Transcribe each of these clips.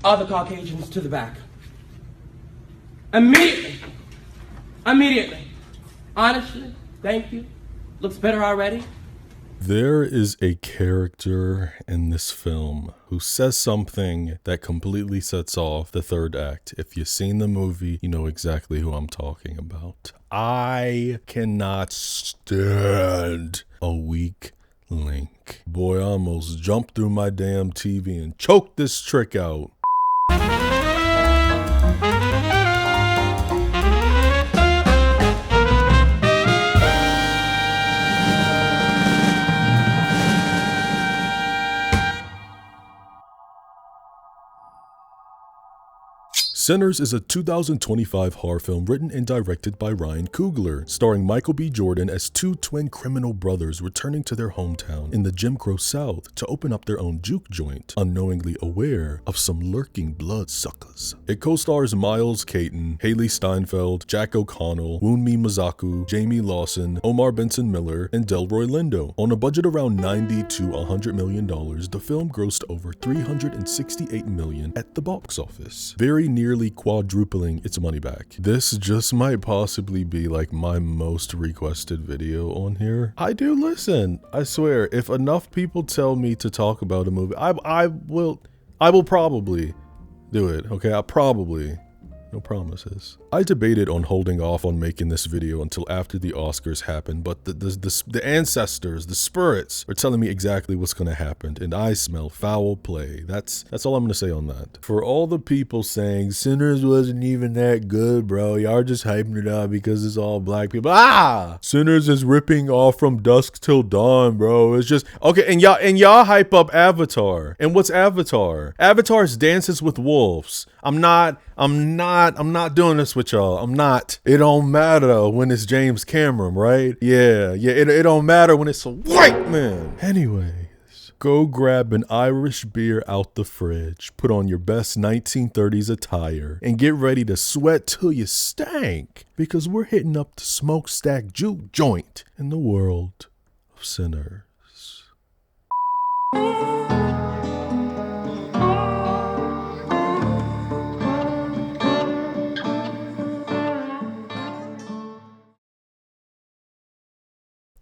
other Caucasians to the back. Immediately. Immediately. Honestly, thank you. Looks better already. There is a character in this film who says something that completely sets off the third act. If you've seen the movie, you know exactly who I'm talking about. I cannot stand a weak link. Boy, I almost jumped through my damn TV and choked this trick out. Sinners is a 2025 horror film written and directed by Ryan Coogler, starring Michael B. Jordan as two twin criminal brothers returning to their hometown in the Jim Crow South to open up their own juke joint, unknowingly aware of some lurking bloodsuckers. It co-stars Miles Caton, Haley Steinfeld, Jack O'Connell, Wunmi Masaku, Jamie Lawson, Omar Benson Miller, and Delroy Lindo. On a budget around $90 to $100 million, the film grossed over $368 million at the box office, very nearly quadrupling its money back. This just might possibly be like my most requested video on here. I do listen. I swear, if enough people tell me to talk about a movie, I will probably do it. Okay, I probably. No promises. I debated on holding off on making this video until after the Oscars happened, but the ancestors, the spirits, are telling me exactly what's gonna happen, and I smell foul play. That's all I'm gonna say on that. For all the people saying Sinners wasn't even that good, bro, y'all just hyping it up because it's all black people. Sinners is ripping off From Dusk Till Dawn, bro. It's just okay, and y'all hype up Avatar. And what's Avatar? Avatar's Dances with Wolves. I'm not doing this with y'all. I'm not. It don't matter when it's James Cameron, right? Yeah. It don't matter when it's a white man. Anyways, go grab an Irish beer out the fridge, put on your best 1930s attire, and get ready to sweat till you stank, because we're hitting up the smokestack juke joint in the world of Sinners.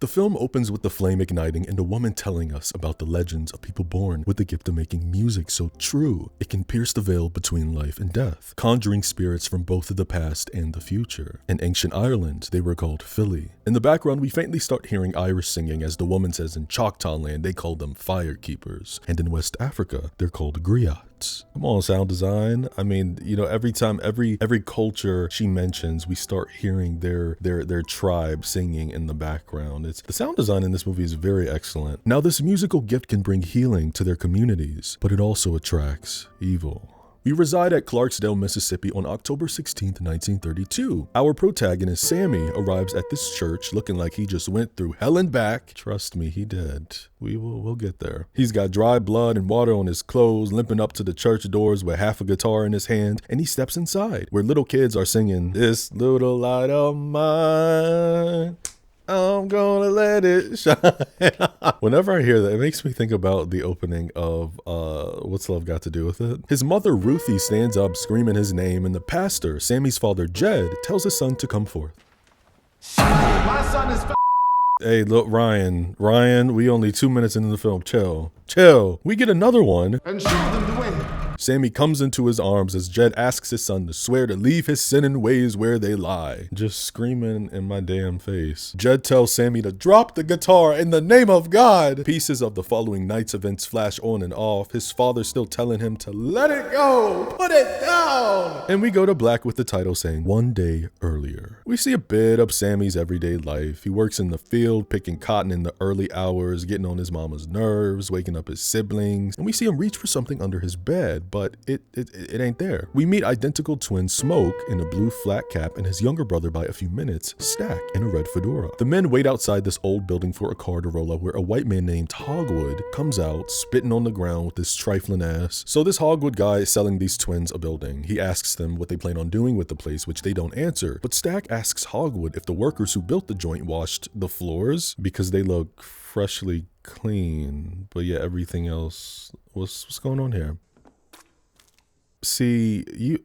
The film opens with the flame igniting and a woman telling us about the legends of people born with the gift of making music so true it can pierce the veil between life and death, conjuring spirits from both the past and the future. In ancient Ireland, they were called Fili. In the background, we faintly start hearing Irish singing, as the woman says in Choctaw land they call them firekeepers, and in West Africa, they're called griots. Come on, sound design. I mean, you know, every time, every culture she mentions, we start hearing their tribe singing in the background. The sound design in this movie is very excellent. Now, this musical gift can bring healing to their communities, but it also attracts evil. We reside at Clarksdale, Mississippi on October 16th, 1932. Our protagonist, Sammy, arrives at this church looking like he just went through hell and back. Trust me, he did. We'll get there. He's got dry blood and water on his clothes, limping up to the church doors with half a guitar in his hand, and he steps inside, where little kids are singing, "This little light of mine, I'm gonna let it shine." Whenever I hear that, it makes me think about the opening of What's Love Got to Do with It? His mother, Ruthie, stands up screaming his name, and the pastor, Sammy's father, Jed, tells his son to come forth. My son is Hey, look, Ryan, we only 2 minutes into the film. Chill. We get another one. And show them the way. Sammy comes into his arms as Jed asks his son to swear to leave his sinning ways where they lie. Just screaming in my damn face. Jed tells Sammy to drop the guitar in the name of God. Pieces of the following night's events flash on and off, his father still telling him to let it go, put it down. And we go to black with the title saying, "One Day Earlier." We see a bit of Sammy's everyday life. He works in the field, picking cotton in the early hours, getting on his mama's nerves, waking up his siblings, and we see him reach for something under his bed, but it ain't there. We meet identical twins Smoke in a blue flat cap and his younger brother by a few minutes, Stack, in a red fedora. The men wait outside this old building for a car to roll up, where a white man named Hogwood comes out, spitting on the ground with his trifling ass. So this Hogwood guy is selling these twins a building. He asks them what they plan on doing with the place, which they don't answer. But Stack asks Hogwood if the workers who built the joint washed the floors, because they look freshly clean. But yeah, everything else, what's going on here? see, you...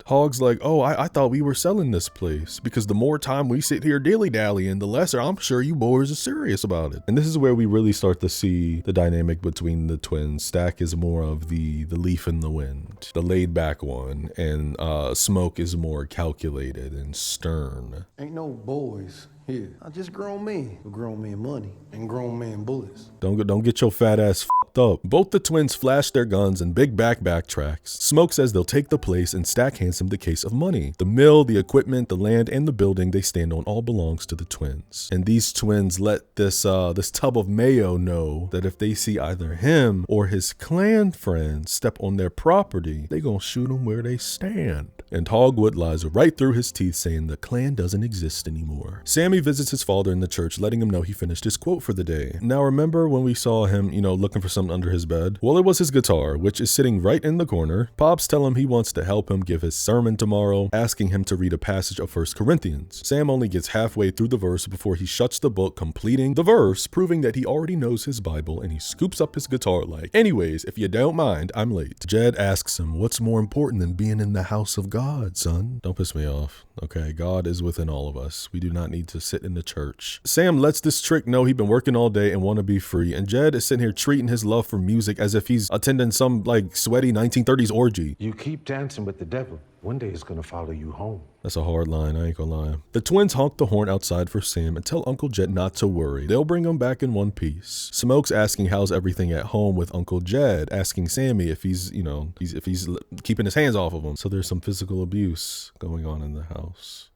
Hog's like, oh, I thought we were selling this place because the more time we sit here dilly-dallying, the lesser I'm sure you boys are serious about it. And this is where we really start to see the dynamic between the twins. Stack is more of the leaf in the wind, the laid-back one, and Smoke is more calculated and stern. Ain't no boys here. I just grown men with grown men money and grown man bullets. Don't get your fat ass fucked up. Both the twins flash their guns and Big Back backtracks. Smoke says they'll take the place and Stack hands him the case of money. The mill, the equipment, the land, and the building they stand on all belongs to the twins. And these twins let this tub of mayo know that if they see either him or his clan friends step on their property, they gonna shoot them where they stand. And Hogwood lies right through his teeth saying the clan doesn't exist anymore. Sammy visits his father in the church, letting him know he finished his quote for the day. Now remember when we saw him, looking for something under his bed? Well, it was his guitar, which is sitting right in the corner. Pops tell him he wants to help him give his sermon tomorrow, asking him to read a passage of 1 Corinthians. Sam only gets halfway through the verse before he shuts the book, completing the verse, proving that he already knows his Bible, and he scoops up his guitar like, anyways, if you don't mind, I'm late. Jed asks him, what's more important than being in the house of God, son? Don't piss me off. Okay, God is within all of us. We do not need to sit in the church. Sam lets this trick know he'd been working all day and want to be free, and Jed is sitting here treating his love for music as if he's attending some sweaty 1930s orgy. You keep dancing with the devil. One day it's gonna follow you home. That's a hard line, I ain't gonna lie. The twins honk the horn outside for Sam and tell Uncle Jed not to worry. They'll bring him back in one piece. Smoke's asking how's everything at home with Uncle Jed, asking Sammy if he's keeping his hands off of him. So there's some physical abuse going on in the house.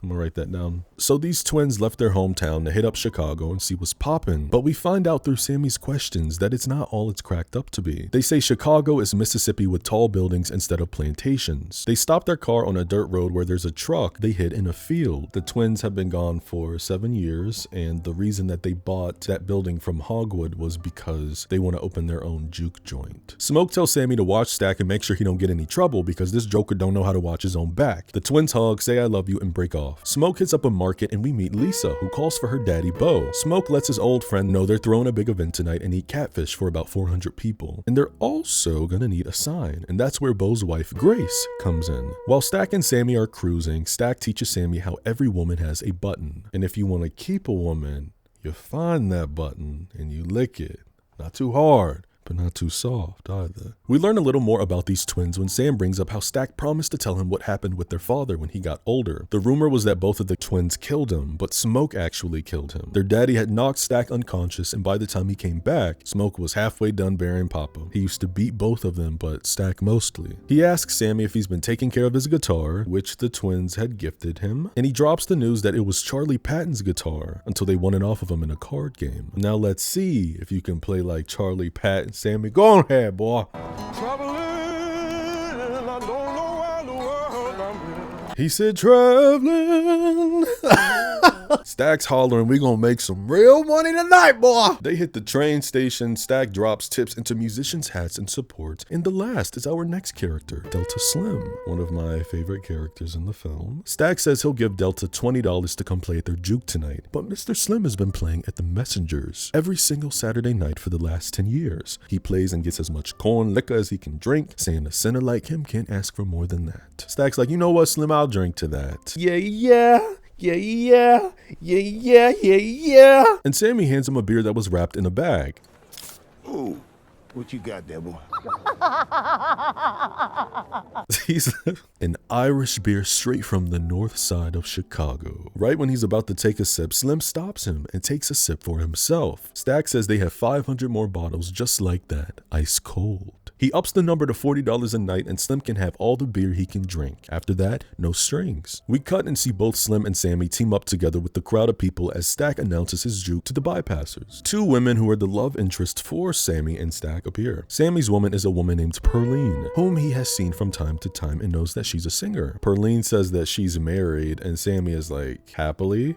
I'm gonna write that down. So these twins left their hometown to hit up Chicago and see what's poppin'. But we find out through Sammy's questions that it's not all it's cracked up to be. They say Chicago is Mississippi with tall buildings instead of plantations. They stop their car on a dirt road where there's a truck they hid in a field. The twins have been gone for 7 years, and the reason that they bought that building from Hogwood was because they want to open their own juke joint. Smoke tells Sammy to watch Stack and make sure he don't get any trouble because this joker don't know how to watch his own back. The twins hug, say I love you, and break off. Smoke hits up a market and we meet Lisa, who calls for her daddy Bo. Smoke lets his old friend know they're throwing a big event tonight and eat catfish for about 400 people. And they're also gonna need a sign, and that's where Bo's wife, Grace, comes in. While Stack and Sammy are cruising, Stack teaches Sammy how every woman has a button. And if you want to keep a woman, you find that button and you lick it. Not too hard, but not too soft either. We learn a little more about these twins when Sam brings up how Stack promised to tell him what happened with their father when he got older. The rumor was that both of the twins killed him, but Smoke actually killed him. Their daddy had knocked Stack unconscious, and by the time he came back, Smoke was halfway done burying Papa. He used to beat both of them, but Stack mostly. He asks Sammy if he's been taking care of his guitar, which the twins had gifted him, and he drops the news that it was Charlie Patton's guitar until they won it off of him in a card game. Now let's see if you can play like Charlie Patton. Sammy, go on ahead, boy. He said, traveling. Stack's hollering, we gonna make some real money tonight, boy. They hit the train station. Stack drops tips into musicians' hats and support. And the last is our next character, Delta Slim, one of my favorite characters in the film. Stack says he'll give Delta $20 to come play at their juke tonight, but Mr. Slim has been playing at the Messengers every single Saturday night for the last 10 years. He plays and gets as much corn liquor as he can drink, saying a sinner like him can't ask for more than that. Stack's like, you know what, Slim, I'll drink to that. Yeah. And Sammy hands him a beer that was wrapped in a bag. Ooh, what you got there, boy? He's an Irish beer straight from the north side of Chicago. Right when he's about to take a sip, Slim stops him and takes a sip for himself. Stack says they have 500 more bottles just like that, ice cold. He ups the number to $40 a night and Slim can have all the beer he can drink. After that, no strings. We cut and see both Slim and Sammy team up together with the crowd of people as Stack announces his juke to the bypassers. Two women who are the love interest for Sammy and Stack appear. Sammy's woman is a woman named Perline, whom he has seen from time to time and knows that she's a singer. Perline says that she's married and Sammy is like, happily?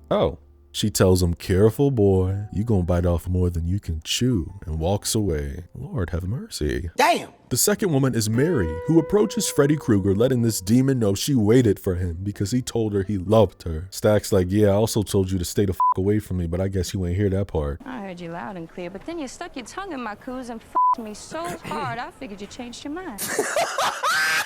Oh. She tells him, "Careful, boy, you gonna bite off more than you can chew," and walks away. Lord have mercy. Damn! The second woman is Mary, who approaches Freddy Krueger, letting this demon know she waited for him because he told her he loved her. Stack's like, "Yeah, I also told you to stay the f away from me, but I guess you ain't hear that part." I heard you loud and clear, but then you stuck your tongue in my coos and f***ed me so hard, I figured you changed your mind.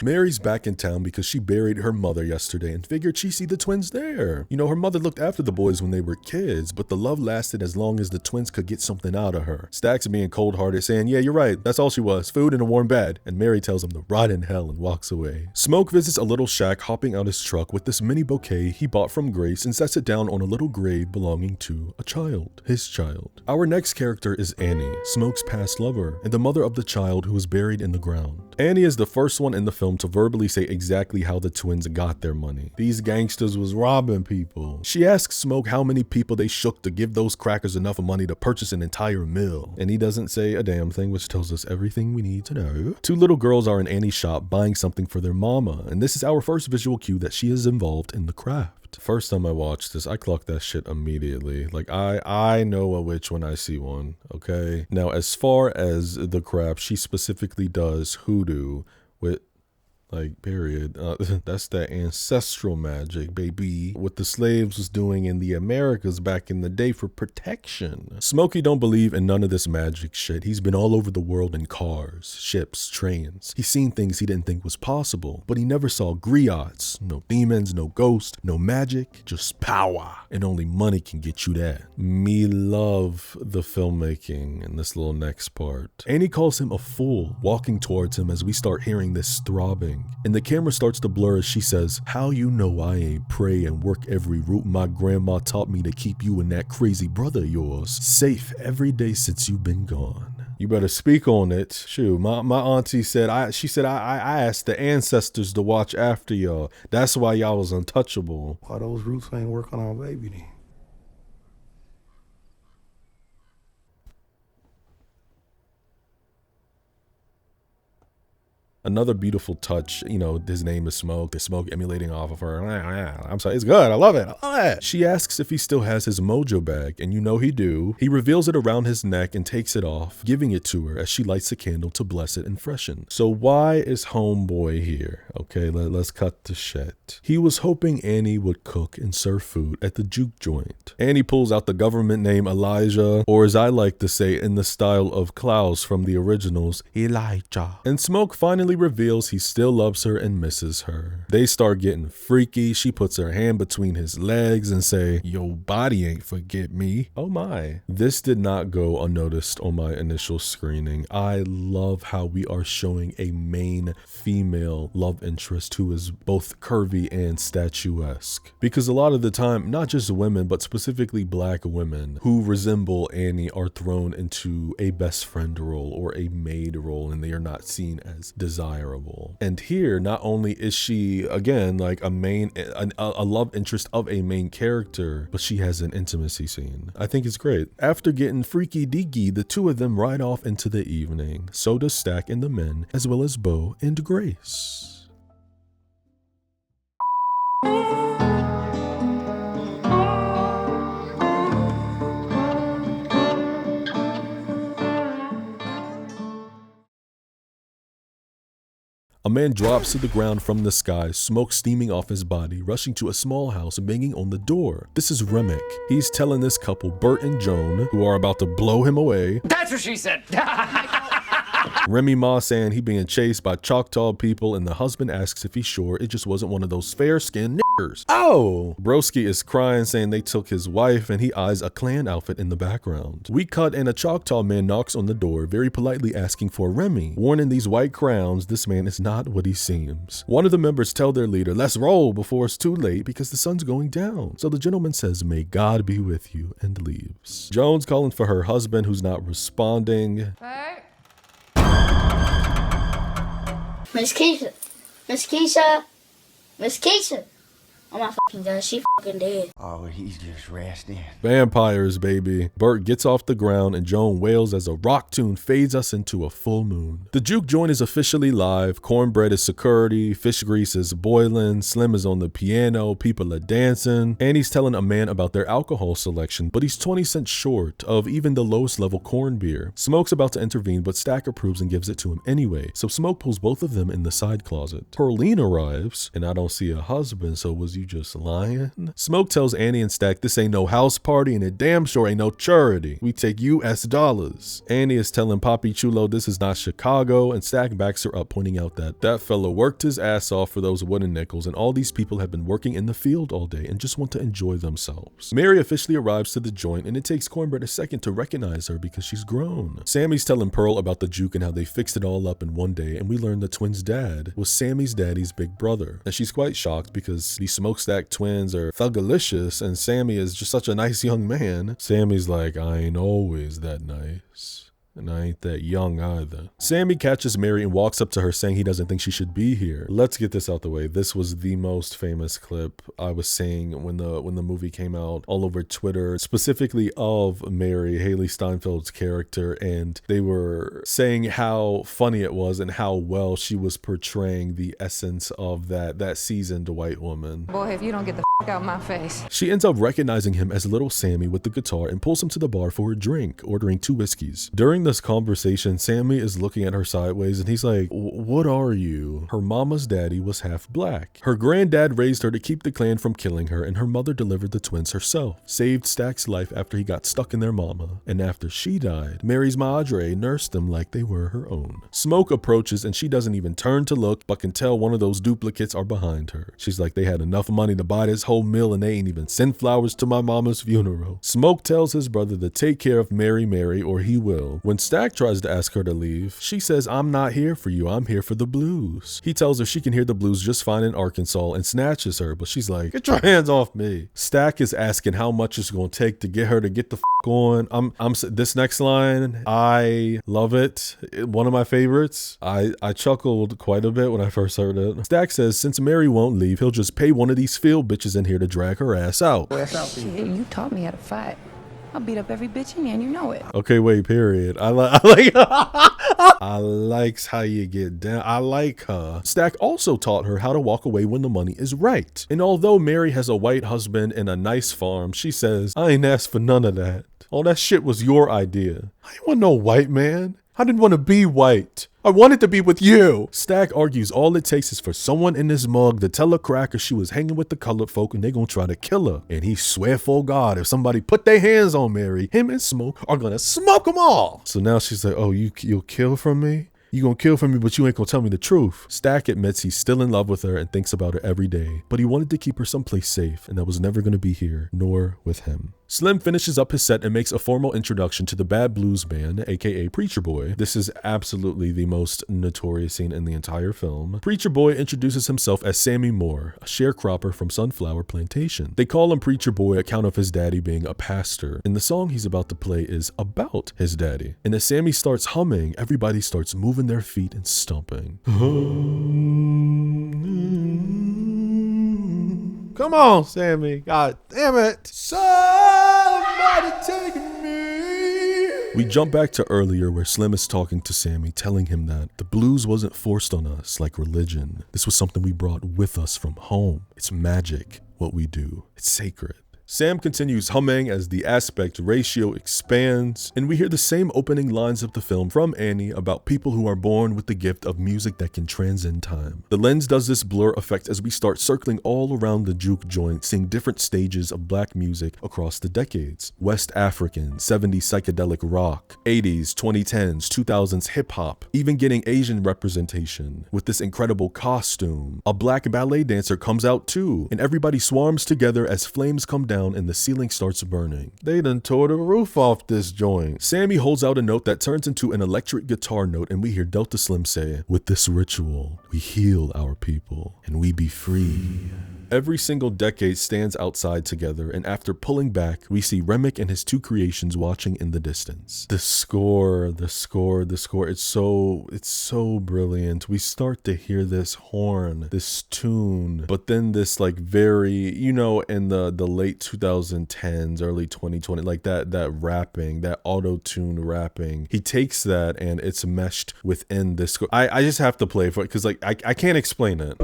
Mary's back in town because she buried her mother yesterday and figured she'd see the twins there. You know, her mother looked after the boys when they were kids, but the love lasted as long as the twins could get something out of her. Stack's being cold-hearted, saying, "Yeah, you're right, that's all she was, food and a warm bed." And Mary tells him to rot in hell and walks away. Smoke visits a little shack, hopping out his truck with this mini bouquet he bought from Grace and sets it down on a little grave belonging to a child, his child. Our next character is Annie, Smoke's past lover, and the mother of the child who was buried in the ground. Annie is the first one in the film to verbally say exactly how the twins got their money. These gangsters was robbing people. She asks Smoke how many people they shook to give those crackers enough money to purchase an entire mill. And he doesn't say a damn thing, which tells us everything we need to know. Two little girls are in Annie's shop buying something for their mama, and this is our first visual cue that she is involved in the craft. First time I watched this, I clocked that shit immediately. Like, I know a witch when I see one, okay? Now, as far as the craft, she specifically does hoodoo with, like, period. That's that ancestral magic, baby. What the slaves was doing in the Americas back in the day for protection. Smokey don't believe in none of this magic shit. He's been all over the world in cars, ships, trains. He's seen things he didn't think was possible, but he never saw griots. No demons, no ghosts, no magic, just power. And only money can get you that. Me love the filmmaking in this little next part. Annie calls him a fool, walking towards him as we start hearing this throbbing. And the camera starts to blur as she says, "How you know I ain't pray and work every route my grandma taught me to keep you and that crazy brother of yours safe every day since you've been gone. You better speak on it." Shoot, my auntie said, I asked the ancestors to watch after y'all. That's why y'all was untouchable. Why those roots ain't work on our baby then? Another beautiful touch, you know, his name is Smoke, the smoke emulating off of her. I'm sorry, it's good, I love it. She asks if he still has his mojo bag, and you know he do. He reveals it around his neck and takes it off, giving it to her as she lights a candle to bless it and freshen. So why is homeboy here? Okay, let's cut the shit. He was hoping Annie would cook and serve food at the juke joint. Annie pulls out the government name Elijah, or as I like to say in the style of Klaus from the originals, Elijah. And Smoke finally reveals he still loves her and misses her. They start getting freaky. She puts her hand between his legs and say, "Yo body ain't forget me." Oh my. This did not go unnoticed on my initial screening. I love how we are showing a main female love interest who is both curvy and statuesque. Because a lot of the time, not just women, but specifically black women who resemble Annie are thrown into a best friend role or a maid role, and they are not seen as desirable. And here, not only is she, again, like a love interest of a main character, but she has an intimacy scene. I think it's great. After getting freaky deaky, the two of them ride off into the evening. So does Stack and the men, as well as Bo and Grace. A man drops to the ground from the sky, smoke steaming off his body, rushing to a small house, banging on the door. This is Remick. He's telling this couple, Bert and Joan, who are about to blow him away. That's what she said. Remy Ma saying he being chased by Choctaw people, and the husband asks if he's sure it just wasn't one of those fair-skinned niggers. Oh! Broski is crying, saying they took his wife, and he eyes a Klan outfit in the background. We cut, and a Choctaw man knocks on the door, very politely asking for Remy. Warning these white crowns, this man is not what he seems. One of the members tell their leader, "Let's roll before it's too late because the sun's going down." So the gentleman says, "May God be with you," and leaves. Joan's calling for her husband, who's not responding. Bert? Miss Keisha. Miss Keisha. Miss Keisha. Oh my f***ing done. She f***ing dead. Oh, he's just resting. Vampires, baby. Bert gets off the ground and Joan wails as a rock tune fades us into a full moon. The juke joint is officially live. Cornbread is security, fish grease is boiling, Slim is on the piano, people are dancing, and he's telling a man about their alcohol selection, but he's 20 cents short of even the lowest level corn beer. Smoke's about to intervene, but Stack approves and gives it to him anyway, so Smoke pulls both of them in the side closet. Pearline arrives, and I don't see a husband, so was you just lying? Smoke tells Annie and Stack this ain't no house party and it damn sure ain't no charity. We take US dollars. Annie is telling Papi Chulo this is not Chicago, and Stack backs her up, pointing out that fella worked his ass off for those wooden nickels, and all these people have been working in the field all day and just want to enjoy themselves. Mary officially arrives to the joint, and it takes Cornbread a second to recognize her because she's grown. Sammy's telling Pearl about the juke and how they fixed it all up in one day, and we learn the twins' dad was Sammy's daddy's big brother. And she's quite shocked because the Smokestack twins are thugalicious and Sammy is just such a nice young man. Sammy's like, I ain't always that nice. And I ain't that young either. Sammy catches Mary and walks up to her saying he doesn't think she should be here. Let's get this out the way. This was the most famous clip I was seeing when the movie came out all over Twitter, specifically of Mary, Haley Steinfeld's character, and they were saying how funny it was and how well she was portraying the essence of that seasoned white woman. Boy, if you don't get the f out my face. She ends up recognizing him as little Sammy with the guitar and pulls him to the bar for a drink, ordering 2 whiskeys. During this conversation, Sammy is looking at her sideways and he's like, what are you? Her mama's daddy was half black. Her granddad raised her to keep the clan from killing her, and her mother delivered the twins herself. Saved Stack's life after he got stuck in their mama. And after she died, Mary's madre nursed them like they were her own. Smoke approaches and she doesn't even turn to look, but can tell one of those duplicates are behind her. She's like, they had enough money to buy this whole meal and they ain't even send flowers to my mama's funeral. Smoke tells his brother to take care of Mary or he will. When Stack tries to ask her to leave, she says, I'm not here for you, I'm here for the blues. He tells her she can hear the blues just fine in Arkansas and snatches her, but she's like, get your hands off me. Stack is asking how much it's gonna take to get her to get the on. This next line, I love it. One of my favorites. I chuckled quite a bit when I first heard it. Stack says, since Mary won't leave, he'll just pay one of these field bitches in here to drag her ass out. Shit, you taught me how to fight. I'll beat up every bitch in here and you know it. Okay, wait, period. I likes how you get down. I like her. Stack also taught her how to walk away when the money is right. And although Mary has a white husband and a nice farm, she says, I ain't asked for none of that. All that shit was your idea. I ain't want no white man. I didn't want to be white. I wanted to be with you. Stack argues all it takes is for someone in this mug to tell a cracker she was hanging with the colored folk and they gonna try to kill her. And he swear for God, if somebody put their hands on Mary, him and Smoke are gonna smoke them all. So now she's like, oh, you'll kill for me? You gonna kill for me, but you ain't gonna tell me the truth. Stack admits he's still in love with her and thinks about her every day, but he wanted to keep her someplace safe, and that was never gonna be here, nor with him. Slim finishes up his set and makes a formal introduction to the Bad Blues Band, aka Preacher Boy. This is absolutely the most notorious scene in the entire film. Preacher Boy introduces himself as Sammy Moore, a sharecropper from Sunflower Plantation. They call him Preacher Boy account of his daddy being a pastor, and the song he's about to play is about his daddy. And as Sammy starts humming, everybody starts moving their feet and stomping. Come on, Sammy. God damn it. Somebody take me. We jump back to earlier where Slim is talking to Sammy, telling him that the blues wasn't forced on us like religion. This was something we brought with us from home. It's magic, what we do. It's sacred. Sam continues humming as the aspect ratio expands, and we hear the same opening lines of the film from Annie about people who are born with the gift of music that can transcend time. The lens does this blur effect as we start circling all around the juke joint, seeing different stages of black music across the decades. West African, 70s psychedelic rock, 80s, 2010s, 2000s hip-hop, even getting Asian representation with this incredible costume. A black ballet dancer comes out too, and everybody swarms together as flames come down and the ceiling starts burning. They done tore the roof off this joint. Sammy holds out a note that turns into an electric guitar note, and we hear Delta Slim say, with this ritual, we heal our people and we be free. Every single decade stands outside together, and after pulling back, we see Remick and his two creations watching in the distance. The score, it's so brilliant. We start to hear this horn, this tune, but then this like very, you know, in the late 2010s, early 2020, like that rapping, that auto-tune rapping, he takes that and it's meshed within this score. I just have to play for it because like I can't explain it.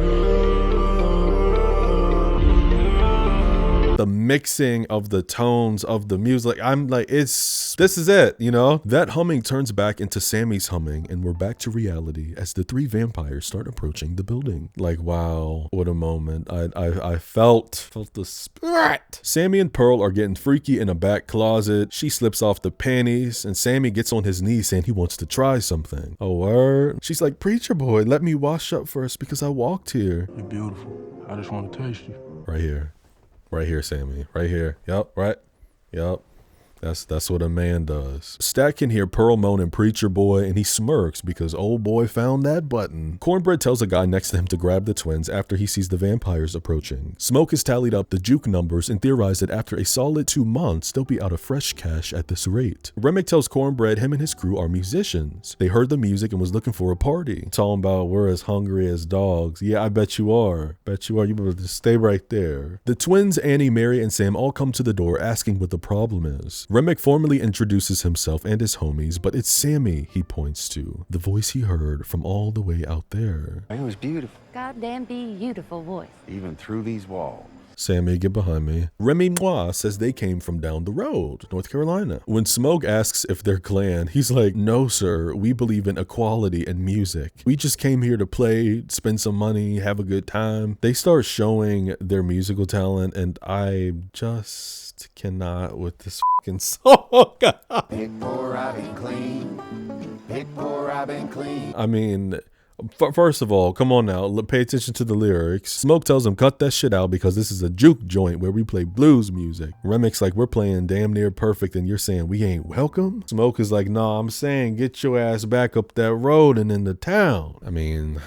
The mixing of the tones of the music, I'm like, this is it, you know? That humming turns back into Sammy's humming, and we're back to reality as the three vampires start approaching the building. Like, wow, what a moment. I felt the spirit. Sammy and Pearl are getting freaky in a back closet. She slips off the panties, and Sammy gets on his knees saying he wants to try something. Oh, word? She's like, preacher boy, let me wash up first because I walked here. You're beautiful. I just want to taste you. Right here. Right here, Sammy. Right here. Yup, right? Yup. That's what a man does. Stack can hear Pearl moaning preacher boy, and he smirks because old boy found that button. Cornbread tells a guy next to him to grab the twins after he sees the vampires approaching. Smoke has tallied up the juke numbers and theorized that after a solid 2 months, they'll be out of fresh cash at this rate. Remick tells Cornbread him and his crew are musicians. They heard the music and was looking for a party. Talking about we're as hungry as dogs. Yeah, I bet you are. Bet you are. You better just stay right there. The twins, Annie, Mary, and Sam all come to the door asking what the problem is. Remick formally introduces himself and his homies, but it's Sammy he points to, the voice he heard from all the way out there. It was beautiful, Goddamn beautiful voice. even through these walls. Sammy, get behind me. Remy Moi says they came from down the road, North Carolina. When Smoke asks if they're clan, he's like, no sir, we believe in equality and music. We just came here to play, spend some money, have a good time. They start showing their musical talent, and I just cannot with this fucking song. Pick poor, I've been clean. Pick poor, I've been clean. I mean, first of all, come on now, pay attention to the lyrics. Smoke tells him cut that shit out because this is a juke joint where we play blues music. Remick's like, we're playing damn near perfect and you're saying we ain't welcome? Smoke is like, nah, I'm saying get your ass back up that road and into town. I mean,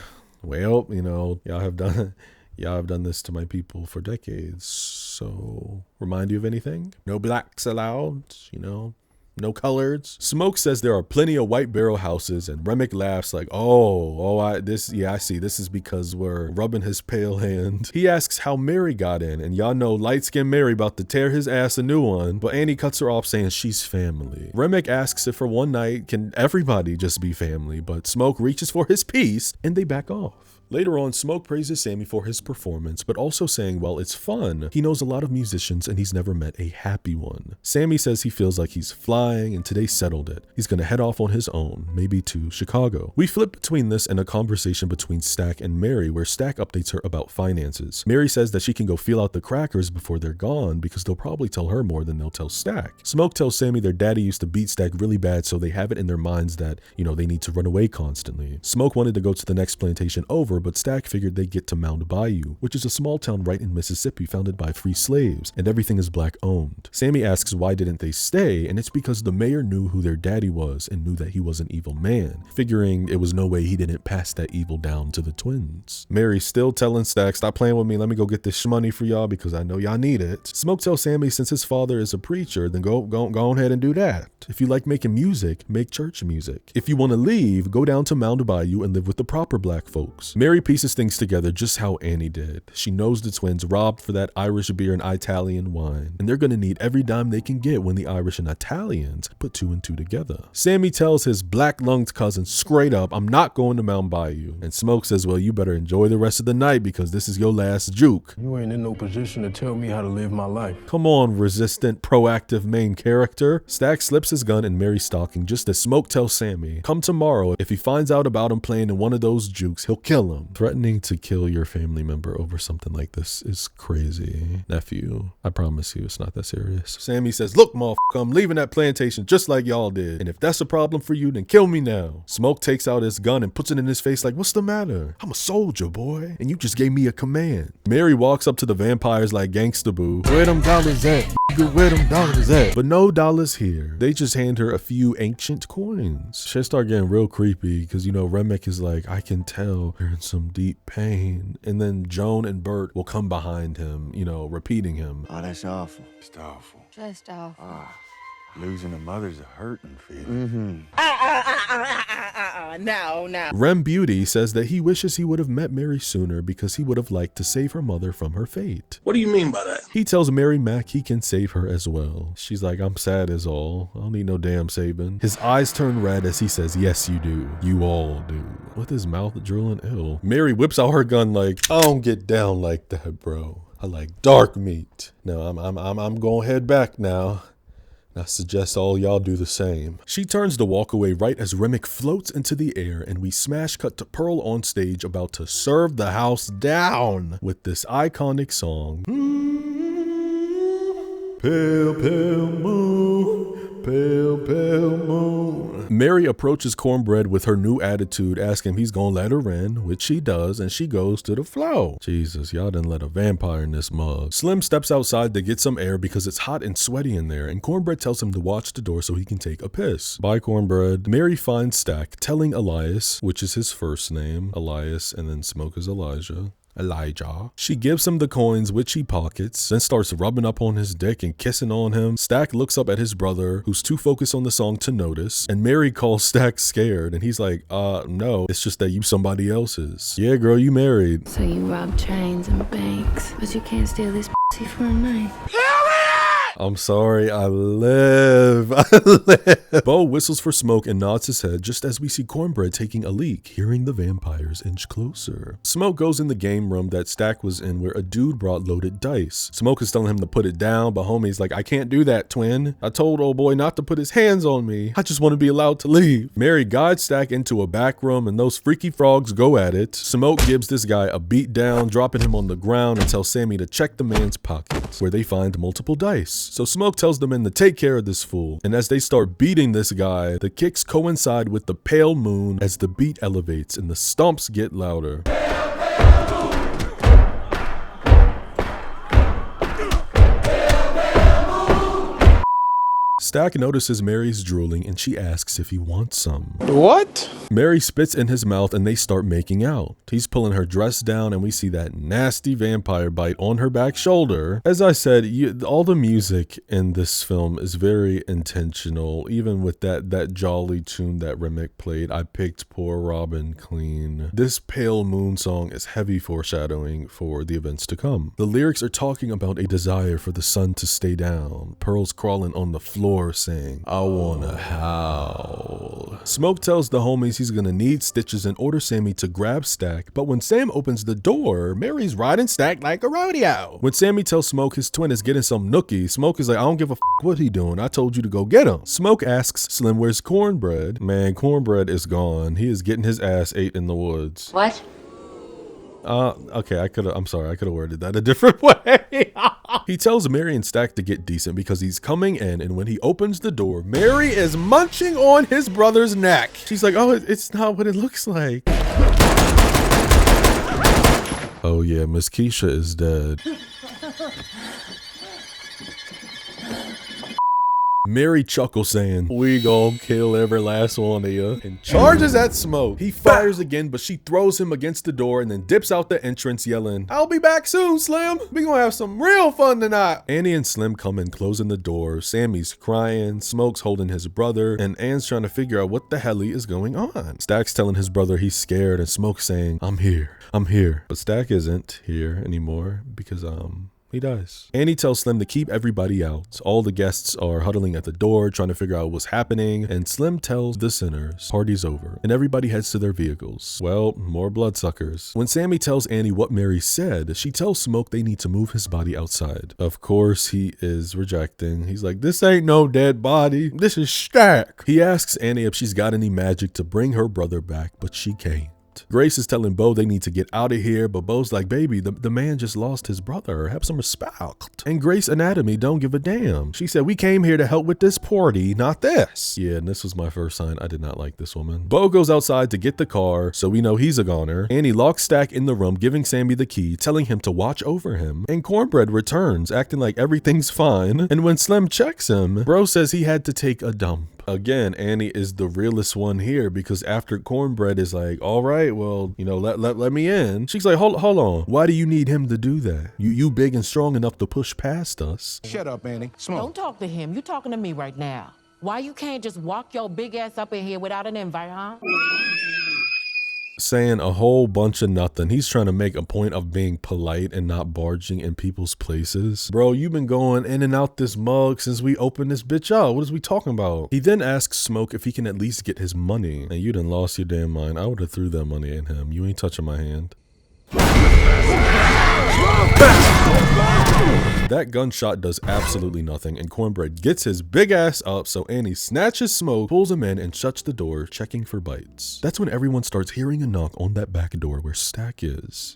well, you know, y'all have done this to my people for decades. So, remind you of anything? No blacks allowed, you know? No coloreds. Smoke says there are plenty of white barrel houses, and Remick laughs like, I see. This is because we're rubbing his pale hand. He asks how Mary got in, and y'all know light-skinned Mary about to tear his ass a new one, but Annie cuts her off saying she's family. Remick asks if for one night can everybody just be family, but Smoke reaches for his piece, and they back off. Later on, Smoke praises Sammy for his performance, but also saying while it's fun, he knows a lot of musicians and he's never met a happy one. Sammy says he feels like he's flying and today settled it. He's gonna head off on his own, maybe to Chicago. We flip between this and a conversation between Stack and Mary where Stack updates her about finances. Mary says that she can go feel out the crackers before they're gone because they'll probably tell her more than they'll tell Stack. Smoke tells Sammy their daddy used to beat Stack really bad, so they have it in their minds that, you know, they need to run away constantly. Smoke wanted to go to the next plantation over, but Stack figured they'd get to Mound Bayou, which is a small town right in Mississippi founded by free slaves, and everything is black owned. Sammy asks why didn't they stay, and it's because the mayor knew who their daddy was and knew that he was an evil man, figuring it was no way he didn't pass that evil down to the twins. Mary's still telling Stack, stop playing with me, let me go get this shmoney for y'all because I know y'all need it. Smoke tells Sammy since his father is a preacher, then go ahead and do that. If you like making music, make church music. If you want to leave, go down to Mound Bayou and live with the proper black folks. Mary pieces things together just how Annie did. She knows the twins robbed for that Irish beer and Italian wine, and they're gonna need every dime they can get when the Irish and Italians put two and two together. Sammy tells his black-lunged cousin straight up, I'm not going to Mound Bayou, and Smoke says, well, you better enjoy the rest of the night because this is your last juke. You ain't in no position to tell me how to live my life. Come on, resistant, proactive main character. Stack slips his gun in Mary's stocking just as Smoke tells Sammy, come tomorrow, if he finds out about him playing in one of those jukes, he'll kill him. Threatening to kill your family member over something like this is crazy. Nephew, I promise you it's not that serious. Sammy says, look, motherfucker, I'm leaving that plantation plantation just like y'all did. And if that's a problem for you, then kill me now. Smoke takes out his gun and puts it in his face like, what's the matter? I'm a soldier, boy. And you just gave me a command. Mary walks up to the vampires like gangsta boo. Where them dollars at? Where them dollars at? But no dollars here. They just hand her a few ancient coins. Shit start getting real creepy because, you know, Remick is like, I can tell you're in some deep pain. And then Joan and Bert will come behind him, you know, repeating him. Oh, that's awful. It's awful. Just awful. Losing a mother's a hurting feeling. No. Rem Beauty says that he wishes he would have met Mary sooner because he would have liked to save her mother from her fate. What do you mean by that? He tells Mary Mack he can save her as well. She's like, I'm sad is all. I don't need no damn saving. His eyes turn red as he says, yes, you do. You all do. With his mouth drooling ill. Mary whips out her gun like, I don't get down like that, bro. I like dark meat. Now I'm gonna head back now. I suggest all y'all do the same. She turns to walk away right as Remick floats into the air and we smash cut to Pearl on stage about to serve the house down with this iconic song. Pale, pale moon, pale, pale moon. Mary approaches Cornbread with her new attitude, asking if he's gonna let her in, which she does, and she goes to the flow. Jesus, y'all didn't let a vampire in this mug. Slim steps outside to get some air because it's hot and sweaty in there, and Cornbread tells him to watch the door so he can take a piss. Bye, Cornbread. Mary finds Stack, telling Elias, which is his first name, Elias, and then Smoke is Elijah. She gives him the coins, which he pockets, then starts rubbing up on his dick and kissing on him. Stack looks up at his brother, who's too focused on the song to notice, and Mary calls Stack scared, and he's like, no, it's just that you somebody else's. Yeah, girl, you married. So you rob trains and banks, but you can't steal this pussy for a night. I'm sorry, I live. Bo whistles for Smoke and nods his head just as we see Cornbread taking a leak, hearing the vampires inch closer. Smoke goes in the game room that Stack was in where a dude brought loaded dice. Smoke is telling him to put it down, but homie's like, I can't do that, twin. I told old boy not to put his hands on me. I just want to be allowed to leave. Mary guides Stack into a back room and those freaky frogs go at it. Smoke gives this guy a beat down, dropping him on the ground and tells Sammy to check the man's pockets, where they find multiple dice. So Smoke tells the men to take care of this fool, and as they start beating this guy, the kicks coincide with the pale moon as the beat elevates and the stomps get louder. Stack notices Mary's drooling and she asks if he wants some. What? Mary spits in his mouth and they start making out. He's pulling her dress down and we see that nasty vampire bite on her back shoulder. As I said, all the music in this film is very intentional. Even with that jolly tune that Remick played, I picked Poor Robin clean. This Pale Moon song is heavy foreshadowing for the events to come. The lyrics are talking about a desire for the sun to stay down. Pearl's crawling on the floor saying, I wanna howl. Smoke tells the homies he's gonna need stitches and orders Sammy to grab Stack, but when Sam opens the door, Mary's riding Stack like a rodeo. When Sammy tells Smoke his twin is getting some nookie, Smoke is like, I don't give a f what he doing, I told you to go get him. Smoke asks Slim where's Cornbread. Man, Cornbread is gone. He is getting his ass ate in the woods. What? Okay, I'm sorry, I could have worded that a different way. He tells Mary and Stack to get decent because he's coming in, and when he opens the door, Mary is munching on his brother's neck. She's like, oh, it's not what it looks like. Oh yeah, Miss Keisha is dead. Mary chuckles saying, we gon' kill every last one of you, and charges at Smoke. He fires again, but she throws him against the door and then dips out the entrance yelling, I'll be back soon, Slim. We gonna have some real fun tonight. Annie and Slim come in closing the door. Sammy's crying, Smoke's holding his brother, and Anne's trying to figure out what the hell is going on. Stack's telling his brother he's scared, and Smoke's saying, I'm here. But Stack isn't here anymore because, he dies. Annie tells Slim to keep everybody out. All the guests are huddling at the door trying to figure out what's happening, and Slim tells the sinners party's over and everybody heads to their vehicles. Well, more bloodsuckers. When Sammy tells Annie what Mary said, she tells Smoke they need to move his body outside. Of course he is rejecting. He's like, this ain't no dead body, this is Stack. He asks Annie if she's got any magic to bring her brother back, but she can't. Grace is telling Bo they need to get out of here, but Bo's like, baby, the man just lost his brother. Have some respect. And Grace Anatomy don't give a damn. She said, we came here to help with this party, not this. Yeah, and this was my first sign I did not like this woman. Bo goes outside to get the car, so we know he's a goner. Annie locks Stack in the room, giving Sammy the key, telling him to watch over him. And Cornbread returns, acting like everything's fine. And when Slim checks him, bro says he had to take a dump. Again, Annie is the realest one here, because after Cornbread is like, all right, well, you know, let me in. She's like, hold on. Why do you need him to do that? You big and strong enough to push past us. Shut up, Annie. Smoke. Don't talk to him. You talking to me right now. Why you can't just walk your big ass up in here without an invite, huh? Saying a whole bunch of nothing. He's trying to make a point of being polite and not barging in people's places. Bro, you've been going in and out this mug since we opened this bitch up. What is we talking about? He then asks Smoke if he can at least get his money. And you done lost your damn mind. I would have threw that money at him. You ain't touching my hand. That gunshot does absolutely nothing, and Cornbread gets his big ass up, so Annie snatches Smoke, pulls him in, and shuts the door, checking for bites. That's when everyone starts hearing a knock on that back door where Stack is.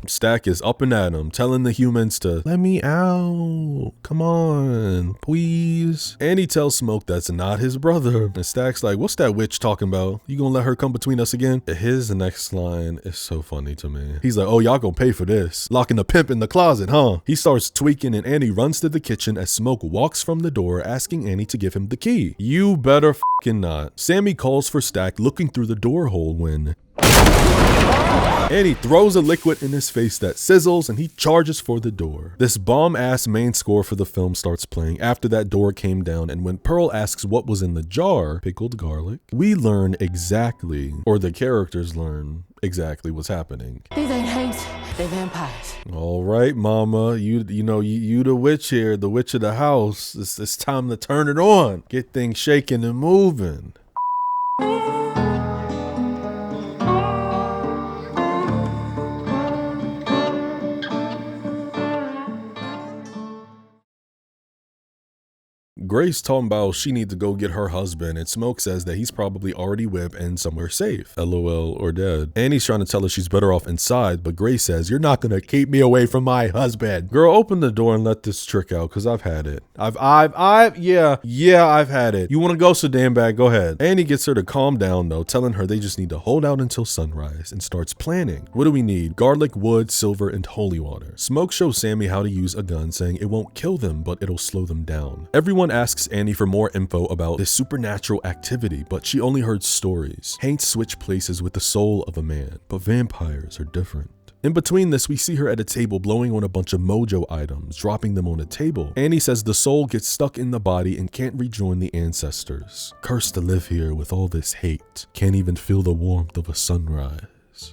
Stack is up and at him, telling the humans to let me out. Come on, please. Annie tells Smoke that's not his brother. And Stack's like, what's that witch talking about? You gonna let her come between us again? His next line is so funny to me. He's like, oh, y'all gonna pay for this. Locking the pimp in the closet, huh? He starts tweaking and Annie runs to the kitchen as Smoke walks from the door, asking Annie to give him the key. You better f***ing not. Sammy calls for Stack, looking through the door hole when Annie throws a liquid in his face that sizzles and he charges for the door. This bomb-ass main score for the film starts playing after that door came down, and when Pearl asks what was in the jar, pickled garlic, we learn exactly, or the characters learn exactly what's happening. These ain't Hanks, they vampires. All right, mama, you the witch here, the witch of the house. It's time to turn it on. Get things shaking and moving. Grace talking about she need to go get her husband, and Smoke says that he's probably already whipped and somewhere safe, LOL or dead. Annie's trying to tell her she's better off inside, but Grace says, you're not gonna keep me away from my husband. Girl, open the door and let this trick out, cause I've had it. Yeah, I've had it. You wanna go so damn bad, go ahead. Annie gets her to calm down though, telling her they just need to hold out until sunrise, and starts planning. What do we need? Garlic, wood, silver, and holy water. Smoke shows Sammy how to use a gun, saying it won't kill them, but it'll slow them down. Everyone asks Annie for more info about this supernatural activity, but she only heard stories. Haints switch places with the soul of a man, but vampires are different. In between this, we see her at a table blowing on a bunch of mojo items, dropping them on a table. Annie says the soul gets stuck in the body and can't rejoin the ancestors. Cursed to live here with all this hate. Can't even feel the warmth of a sunrise.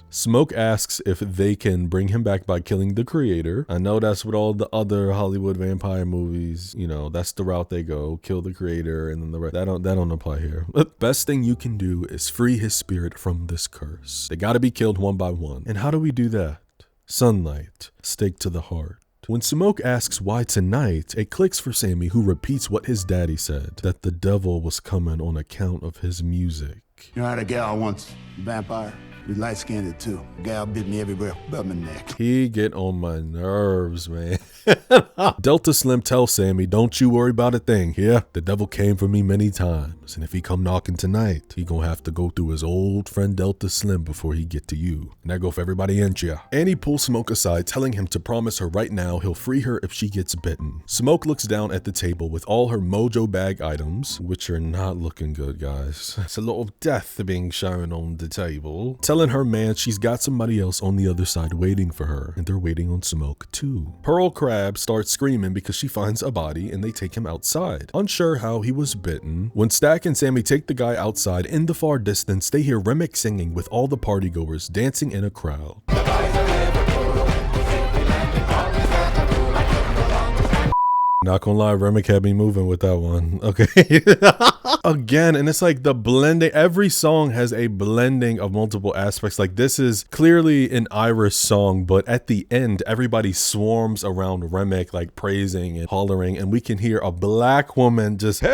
Smoke asks if they can bring him back by killing the creator. I know that's what all the other Hollywood vampire movies, you know, that's the route they go. Kill the creator and then the rest. That don't apply here. The best thing you can do is free his spirit from this curse. They gotta be killed one by one. And how do we do that? Sunlight, stake to the heart. When Smoke asks why tonight, it clicks for Sammy, who repeats what his daddy said, that the devil was coming on account of his music. You know, I had a gal once, a vampire. We light-skinned too. Gal bit me everywhere but my neck. He get on my nerves, man. Delta Slim tells Sammy, don't you worry about a thing. Yeah, the devil came for me many times, and if he come knocking tonight, he gonna have to go through his old friend Delta Slim before he get to you. And that go for everybody in ya. Annie pulls Smoke aside, telling him to promise her right now he'll free her if she gets bitten. Smoke looks down at the table with all her mojo bag items, which are not looking good, guys. It's a lot of death being shown on the table. Telling her man she's got somebody else on the other side waiting for her, and they're waiting on Smoke too. Pearl Crab starts screaming because she finds a body and they take him outside, unsure how he was bitten. When Stack and Sammy take the guy outside, in the far distance they hear Remick singing with all the partygoers dancing in a crowd. Not gonna lie, Remick had me moving with that one. Okay. Again, and it's like the blending, every song has a blending of multiple aspects. Like this is clearly an Irish song, but at the end, everybody swarms around Remick, like praising and hollering, and we can hear a black woman just, hey,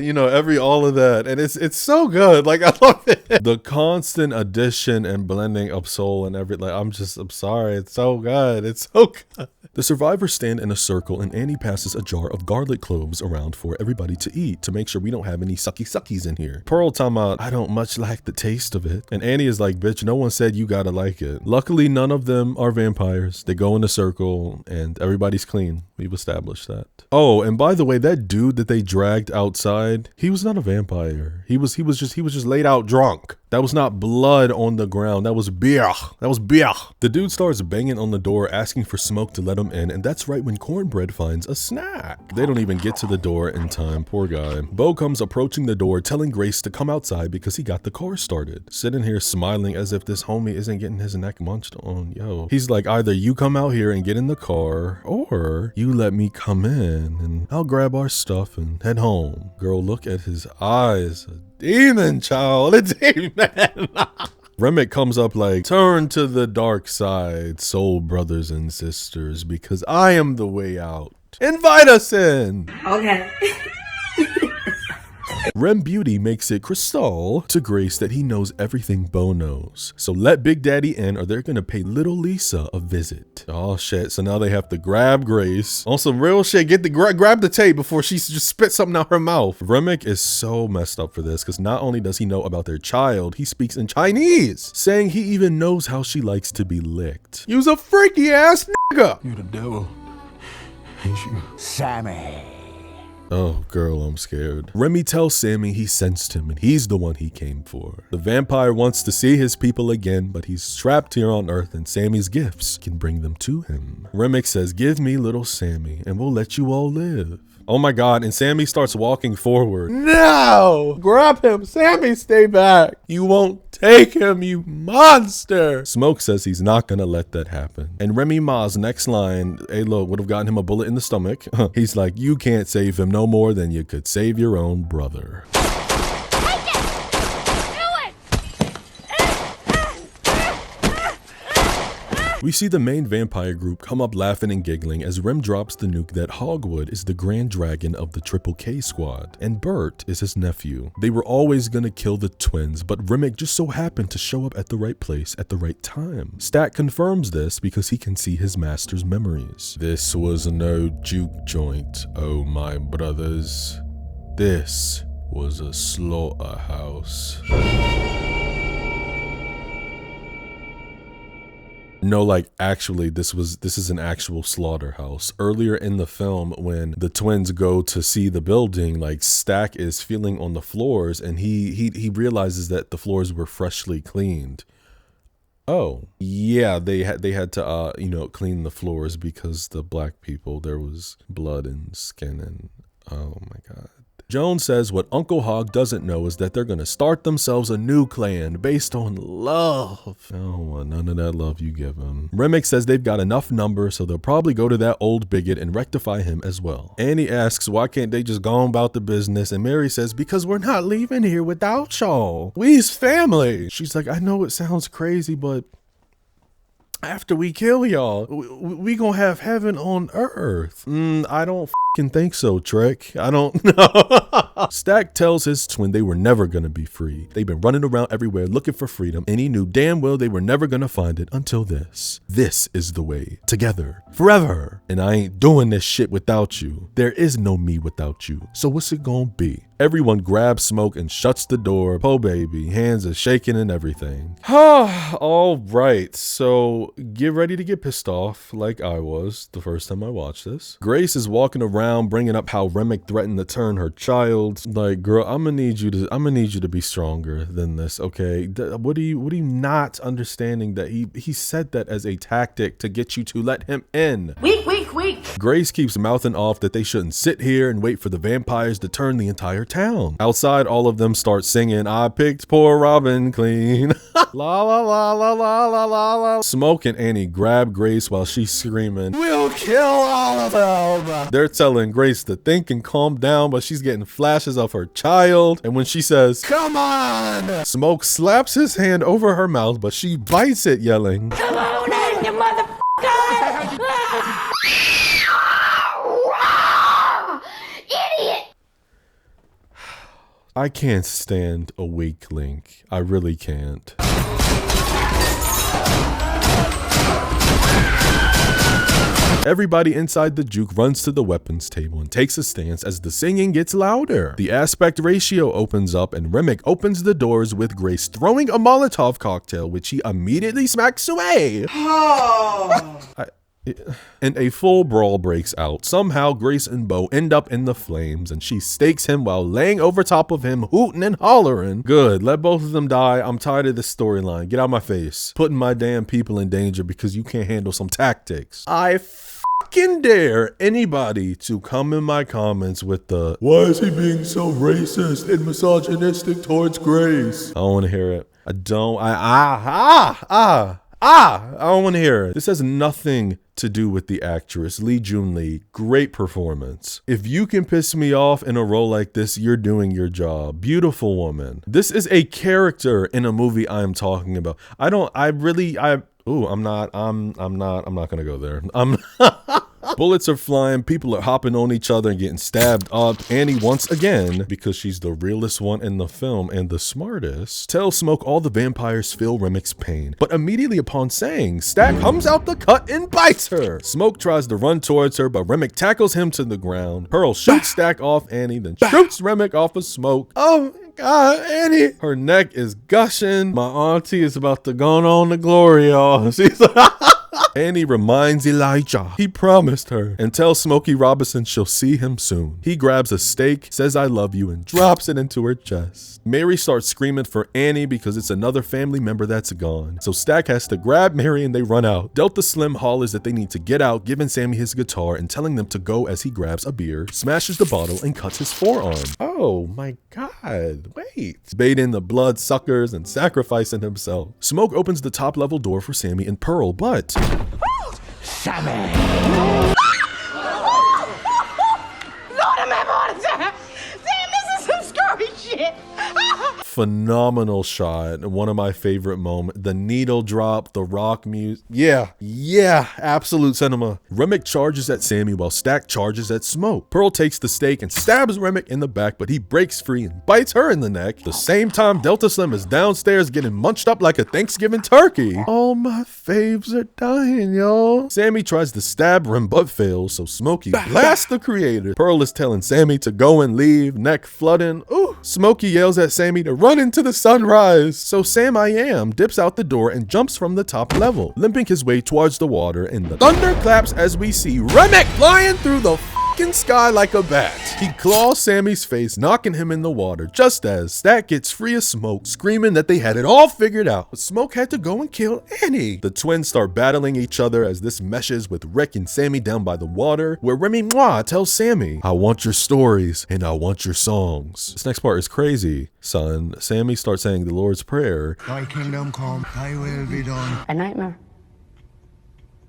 you know, all of that. And it's so good. Like, I love it. The constant addition and blending of soul and everything. Like, I'm sorry. It's so good. It's so good. The survivors stand in a circle and Annie passes a jar of garlic cloves around for everybody to eat to make sure we don't have any suckies in here. Pearl talking about, I don't much like the taste of it. And Annie is like, bitch, no one said you gotta like it. Luckily, none of them are vampires. They go in a circle and everybody's clean. We've established that. Oh, and by the way, that dude that they dragged outside, he was not a vampire. He was just laid out drunk. That was not blood on the ground. That was beer. That was beer. The dude starts banging on the door, asking for Smoke to let him in, and that's right when Cornbread finds a snack. They don't even get to the door in time, poor guy. Bo comes approaching the door, telling Grace to come outside because he got the car started. Sitting here smiling as if this homie isn't getting his neck munched on. Yo, he's like, either you come out here and get in the car, or you let me come in and I'll grab our stuff and head home. Girl, look at his eyes. Demon, child, a demon. Remick comes up like, turn to the dark side, soul brothers and sisters, because I am the way out. Invite us in. Okay. Rem Beauty makes it crystal to Grace that he knows everything Bo knows. So let Big Daddy in or they're gonna pay little Lisa a visit. Oh shit, so now they have to grab Grace. On some real shit, get the grab the tape before she just spits something out her mouth. Remick is so messed up for this because not only does he know about their child, he speaks in Chinese, saying he even knows how she likes to be licked. You's a freaky ass nigga. You the devil, ain't you? Sammy. Oh, girl, I'm scared. Remy tells Sammy he sensed him and he's the one he came for. The vampire wants to see his people again, but he's trapped here on Earth and Sammy's gifts can bring them to him. Remick says, give me little Sammy and we'll let you all live. Oh my God, and Sammy starts walking forward. No! Grab him! Sammy, stay back! You won't take him, you monster! Smoke says he's not gonna let that happen. And Remy Ma's next line, hey look, would have gotten him a bullet in the stomach. He's like, you can't save him no more than you could save your own brother. We see the main vampire group come up laughing and giggling as Rem drops the nuke that Hogwood is the grand dragon of the Triple K squad, and Bert is his nephew. They were always gonna kill the twins, but Remick just so happened to show up at the right place at the right time. Stat confirms this because he can see his master's memories. This was no juke joint, oh my brothers. This was a slaughterhouse. No, like actually this is an actual slaughterhouse. Earlier in the film when the twins go to see the building, like Stack is feeling on the floors and he realizes that the floors were freshly cleaned. Oh, yeah, they had to you know, clean the floors because the black people, there was blood and skin and oh my God. Jones says what Uncle Hog doesn't know is that they're gonna start themselves a new clan based on love. Oh, none of that love you give him. Remick says they've got enough numbers, so they'll probably go to that old bigot and rectify him as well. Annie asks why can't they just go on about the business, and Mary says because we're not leaving here without y'all. We's family. She's like, I know it sounds crazy, but after we kill y'all, we gonna have heaven on earth. I don't f***ing think so, Trek. I don't know. Stack tells his twin they were never gonna be free. They've been running around everywhere looking for freedom, and he knew damn well they were never gonna find it until this. This is the way. Together. Forever. And I ain't doing this shit without you. There is no me without you. So what's it gonna be? Everyone grabs Smoke and shuts the door. Po baby, hands are shaking and everything. All right, so get ready to get pissed off like I was the first time I watched this. Grace is walking around bringing up how Remick threatened to turn her child. Like, girl, I'm gonna need you to be stronger than this, okay? What are you not understanding that he said that as a tactic to get you to let him in? Weak. Grace keeps mouthing off that they shouldn't sit here and wait for the vampires to turn the entire town. Outside, all of them start singing, I picked poor Robin clean. La la la la la la la la. Smoke and Annie grab Grace while she's screaming, we'll kill all of them. They're telling Grace to think and calm down, but she's getting flashes of her child. And when she says, come on, Smoke slaps his hand over her mouth, but she bites it, yelling, Come on in, you motherfucker! Idiot! I can't stand a weak link. I really can't. Everybody inside the juke runs to the weapons table and takes a stance as the singing gets louder. The aspect ratio opens up and Remick opens the doors with Grace throwing a Molotov cocktail, which he immediately smacks away. And a full brawl breaks out. Somehow Grace and Bo end up in the flames and she stakes him while laying over top of him, hooting and hollering. Good, let both of them die. I'm tired of this storyline. Get out of my face. Putting my damn people in danger because you can't handle some tactics. I fucking dare anybody to come in my comments with the, why is he being so racist and misogynistic towards Grace? I don't want to hear it. I don't want to hear it. This has nothing to do with the actress, Lee Jun Lee. Great performance. If you can piss me off in a role like this, you're doing your job. Beautiful woman. This is a character in a movie I'm talking about. I'm not gonna go there. Bullets are flying, people are hopping on each other and getting stabbed up. Annie, once again, because she's the realest one in the film and the smartest, tells Smoke all the vampires feel Remick's pain. But immediately upon saying, Stack comes out the cut and bites her. Smoke tries to run towards her, but Remick tackles him to the ground. Pearl shoots Stack off Annie, then shoots Remick off of Smoke. Oh God, Annie. Her neck is gushing. My auntie is about to go on to glory, y'all. She's Annie reminds Elijah he promised her and tells Smokey Robinson she'll see him soon. He grabs a steak, says I love you, and drops it into her chest. Mary starts screaming for Annie because it's another family member that's gone. So Stack has to grab Mary and they run out. Delta Slim hollers that they need to get out, giving Sammy his guitar and telling them to go as he grabs a beer, smashes the bottle, and cuts his forearm. Oh my God, wait. Baiting the blood suckers and sacrificing himself. Smoke opens the top level door for Sammy and Pearl, but Sammy! Lord, I'm having a heart attack! Damn, this is some scary shit! phenomenal shot. One of my favorite moments. The needle drop, the rock music. Yeah, absolute cinema. Remick charges at Sammy while Stack charges at Smoke. Pearl takes the steak and stabs Remick in the back, but he breaks free and bites her in the neck. The same time Delta Slim is downstairs getting munched up like a Thanksgiving turkey. All my faves are dying, y'all. Sammy tries to stab Rem but fails, so Smokey blasts the creator. Pearl is telling Sammy to go and leave, neck flooding. Ooh. Smokey yells at Sammy to run into the sunrise. So Sam I Am dips out the door and jumps from the top level, limping his way towards the water, and the thunder claps as we see Remick flying through the sky like a bat. He claws Sammy's face, knocking him in the water, just as Stack gets free of Smoke, screaming that they had it all figured out, but Smoke had to go and kill Annie. The twins start battling each other as this meshes with Rick and Sammy down by the water, where Remy Moi tells Sammy, I want your stories and I want your songs. This next part is crazy, son. Sammy starts saying the Lord's Prayer. Thy kingdom come, thy will be done. A nightmare.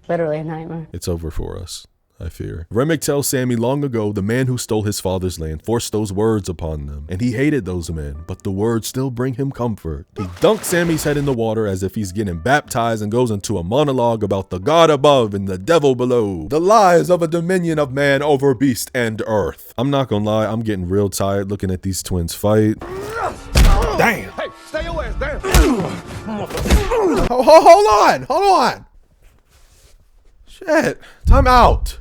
Literally a nightmare. It's over for us, I fear. Remick tells Sammy long ago the man who stole his father's land forced those words upon them, and he hated those men, but the words still bring him comfort. He dunks Sammy's head in the water as if he's getting baptized and goes into a monologue about the God above and the devil below, the lies of a dominion of man over beast and earth. I'm not gonna lie, I'm getting real tired looking at these twins fight. Damn! Hey, stay your ass down! Hold on! Shit, time out.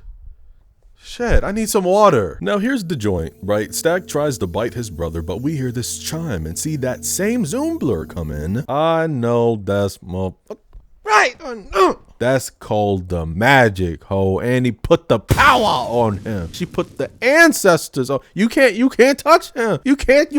Shit, I need some water. Now here's the joint, right? Stack tries to bite his brother, but we hear this chime and see that same Zoom blur come in. I know that's right. That's called the magic, ho. And he put the power on him. She put the ancestors on. You can't touch him. You can't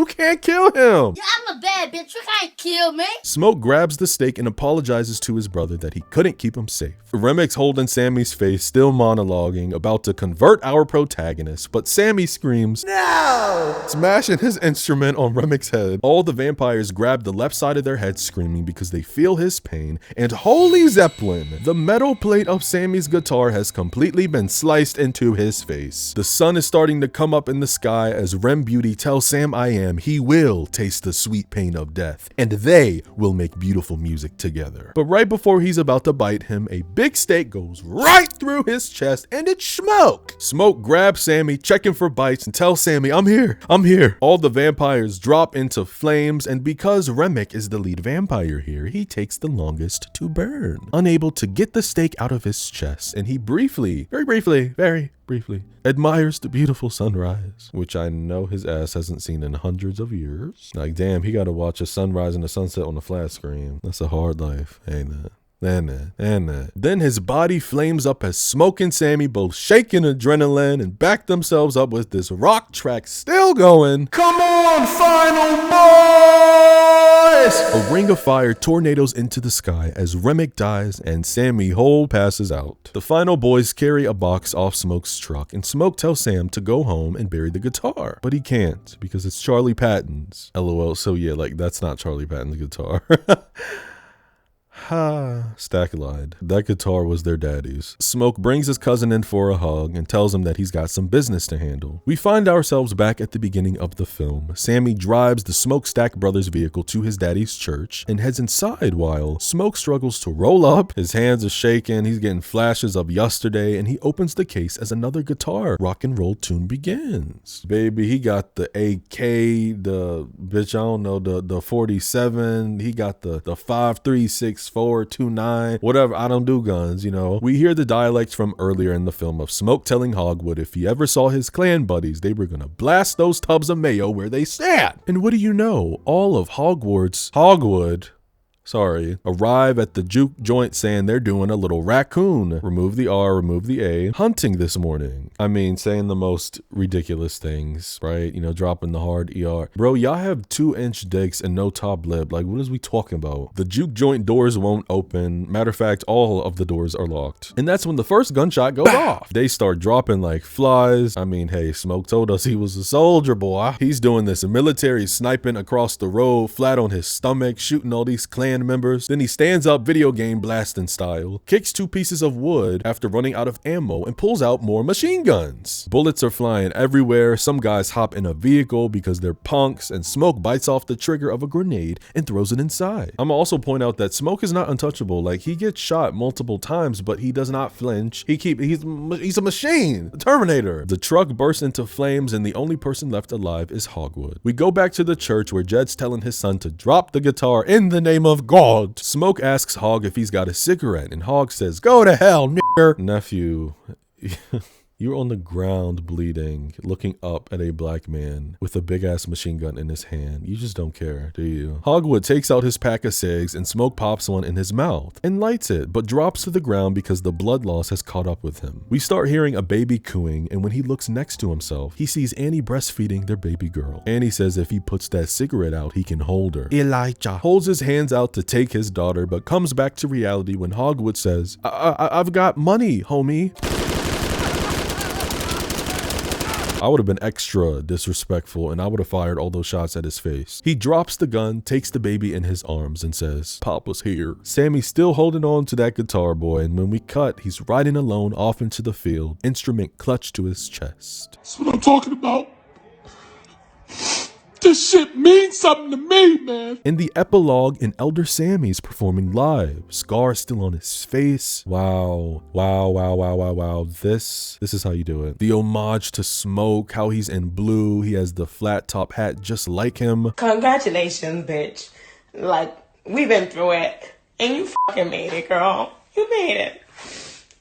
kill him. Yeah, I'm a bad bitch. You can't kill me. Smoke grabs the steak and apologizes to his brother that he couldn't keep him safe. Remick's holding Sammy's face, still monologuing, about to convert our protagonist, but Sammy screams, no! Smashing his instrument on Remick's head. All the vampires grab the left side of their heads screaming because they feel his pain, and holy Zeppelin! The metal plate of Sammy's guitar has completely been sliced into his face. The sun is starting to come up in the sky as Rem Beauty tells Sam I Am he will taste the sweet pain pain of death, and they will make beautiful music together. But right before he's about to bite him, a big stake goes right through his chest, and it's Smoke. Smoke grabs Sammy, checking for bites, and tells Sammy, I'm here. All the vampires drop into flames, and because Remick is the lead vampire here, he takes the longest to burn. Unable to get the stake out of his chest, and he very briefly admires the beautiful sunrise, which I know his ass hasn't seen in hundreds of years. Like, damn, he gotta watch a sunrise and a sunset on a flat screen. That's a hard life, ain't it? Then his body flames up as Smoke and Sammy both shake in adrenaline and back themselves up with this rock track still going. Come on, final boys! A ring of fire tornadoes into the sky as Remick dies and Sammy Hole passes out. The final boys carry a box off Smoke's truck, and Smoke tells Sam to go home and bury the guitar. But he can't because it's Charlie Patton's. LOL, so yeah, like that's not Charlie Patton's guitar. Ha, Stack lied. That guitar was their daddy's. Smoke brings his cousin in for a hug and tells him that he's got some business to handle. We find ourselves back at the beginning of the film. Sammy drives the Smokestack Brothers vehicle to his daddy's church and heads inside while Smoke struggles to roll up. His hands are shaking, he's getting flashes of yesterday, and he opens the case as another guitar rock and roll tune begins. Baby, he got the AK, the bitch, I don't know, the 47, he got the 5.364 429, whatever. I don't do guns, you know. We hear the dialects from earlier in the film of Smoke telling Hogwood if he ever saw his clan buddies, they were gonna blast those tubs of mayo where they sat. And what do you know? All of Hogwood arrive at the juke joint saying they're doing a little raccoon, remove the R, remove the A, hunting this morning. I mean, saying the most ridiculous things, right? You know, dropping the hard ER. Bro, y'all have 2-inch dicks and no top lip. Like, what is we talking about? The juke joint doors won't open. Matter of fact, all of the doors are locked. And that's when the first gunshot goes off. They start dropping like flies. I mean, hey, Smoke told us he was a soldier, boy. He's doing this military sniping across the road, flat on his stomach, shooting all these clan members. Then he stands up video game blasting style, kicks 2 pieces of wood after running out of ammo, and pulls out more machine guns. Bullets are flying everywhere. Some guys hop in a vehicle because they're punks, and Smoke bites off the trigger of a grenade and throws it inside. I'm also point out that Smoke is not untouchable. Like, he gets shot multiple times, but he does not flinch. He's a machine, the Terminator. The truck bursts into flames, and the only person left alive is Hogwood. We go back to the church where Jed's telling his son to drop the guitar in the name of God. Smoke asks Hog if he's got a cigarette, and Hog says, "Go to hell, nigger." Nephew, you're on the ground bleeding, looking up at a black man with a big ass machine gun in his hand. You just don't care, do you? Hogwood takes out his pack of cigs and Smoke pops one in his mouth and lights it, but drops to the ground because the blood loss has caught up with him. We start hearing a baby cooing, and when he looks next to himself, he sees Annie breastfeeding their baby girl. Annie says if he puts that cigarette out, he can hold her. Elijah holds his hands out to take his daughter, but comes back to reality when Hogwood says, I've got money, homie. I would have been extra disrespectful and I would have fired all those shots at his face. He drops the gun, takes the baby in his arms and says, "Papa's here." Sammy's still holding on to that guitar boy, and when we cut, he's riding alone off into the field, instrument clutched to his chest. That's what I'm talking about. This shit means something to me, man. In the epilogue, an elder Sammy's performing live. Scar still on his face. Wow. This is how you do it. The homage to Smoke, how he's in blue. He has the flat top hat just like him. Congratulations, bitch. Like, we've been through it. And you fucking made it, girl. You made it.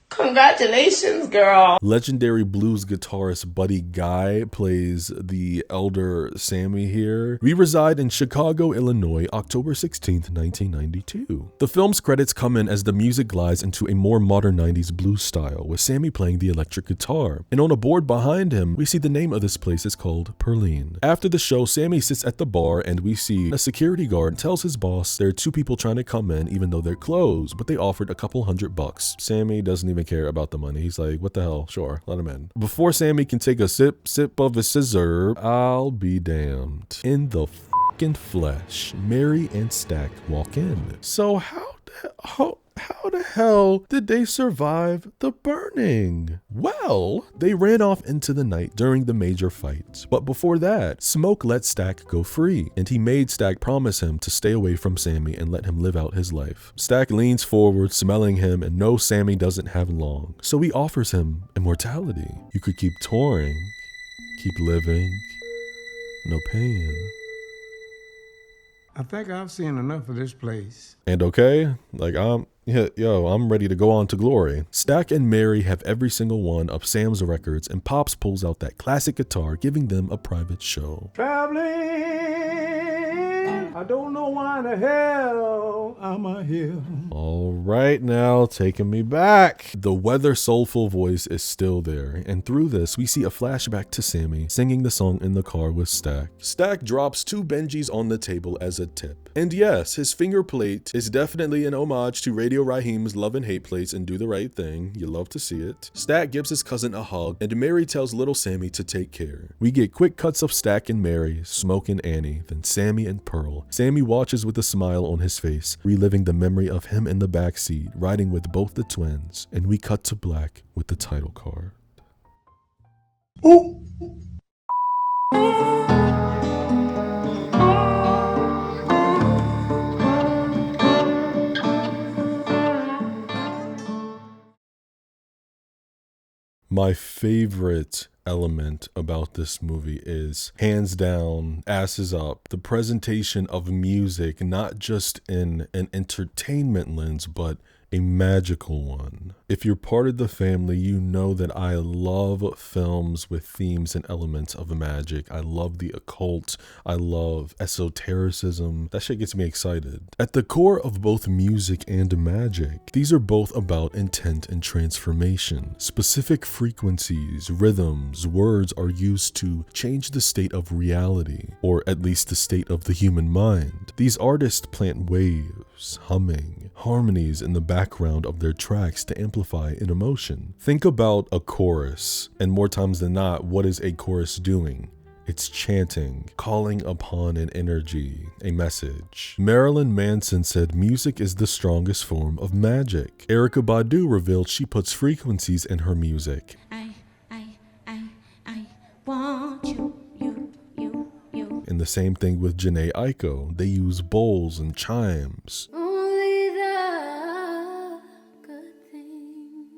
Congratulations, girl. Legendary blues guitarist Buddy Guy plays the elder Sammy here. We reside in Chicago, Illinois, October 16th, 1992. The film's credits come in as the music glides into a more modern 90s blues style, with Sammy playing the electric guitar. And on a board behind him, we see the name of this place is called Perline. After the show, Sammy sits at the bar and we see a security guard tells his boss there are 2 people trying to come in even though they're closed, but they offered a couple $100. Sammy doesn't even care about the money. He's like, what the hell? Sure, let him in. Before Sammy can take a sip of his scissor, I'll be damned. In the fucking flesh, Mary and Stack walk in. So how how the hell did they survive the burning? Well, they ran off into the night during the major fight. But before that, Smoke let Stack go free, and he made Stack promise him to stay away from Sammy and let him live out his life. Stack leans forward, smelling him, and knows Sammy doesn't have long, so he offers him immortality. You could keep touring, keep living, no pain. I think I've seen enough of this place. And okay, like I'm ready to go on to glory. Stack and Mary have every single one of Sam's records, and Pops pulls out that classic guitar, giving them a private show. Traveling, I don't know why the hell I'm here. All right, now taking me back. The weather soulful voice is still there, and through this we see a flashback to Sammy singing the song in the car with Stack. Stack drops 2 Benjis on the table as a tip. And yes, his finger plate is definitely an homage to Radio Raheem's Love and Hate plates and Do the Right Thing. You love to see it. Stack gives his cousin a hug, and Mary tells little Sammy to take care. We get quick cuts of Stack and Mary, Smoke and Annie, then Sammy and Pearl. Sammy watches with a smile on his face, reliving the memory of him in the backseat, riding with both the twins, and we cut to black with the title card. Ooh. My favorite element about this movie is, hands down, asses up, the presentation of music, not just in an entertainment lens, but a magical one. If you're part of the family, you know that I love films with themes and elements of magic. I love the occult. I love esotericism. That shit gets me excited. At the core of both music and magic, these are both about intent and transformation. Specific frequencies, rhythms, words are used to change the state of reality, or at least the state of the human mind. These artists plant waves, humming, harmonies in the background of their tracks to amplify an emotion. Think about a chorus, and more times than not, what is a chorus doing? It's chanting, calling upon an energy, a message. Marilyn Manson said music is the strongest form of magic. Erykah Badu revealed she puts frequencies in her music. I want you. And the same thing with Jhené Aiko. They use bowls and chimes. Only the good things.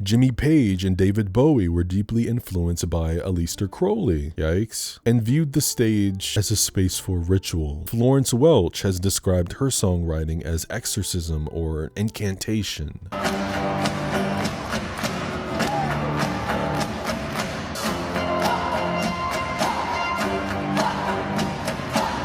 Jimmy Page and David Bowie were deeply influenced by Aleister Crowley, yikes, and viewed the stage as a space for ritual. Florence Welch has described her songwriting as exorcism or incantation.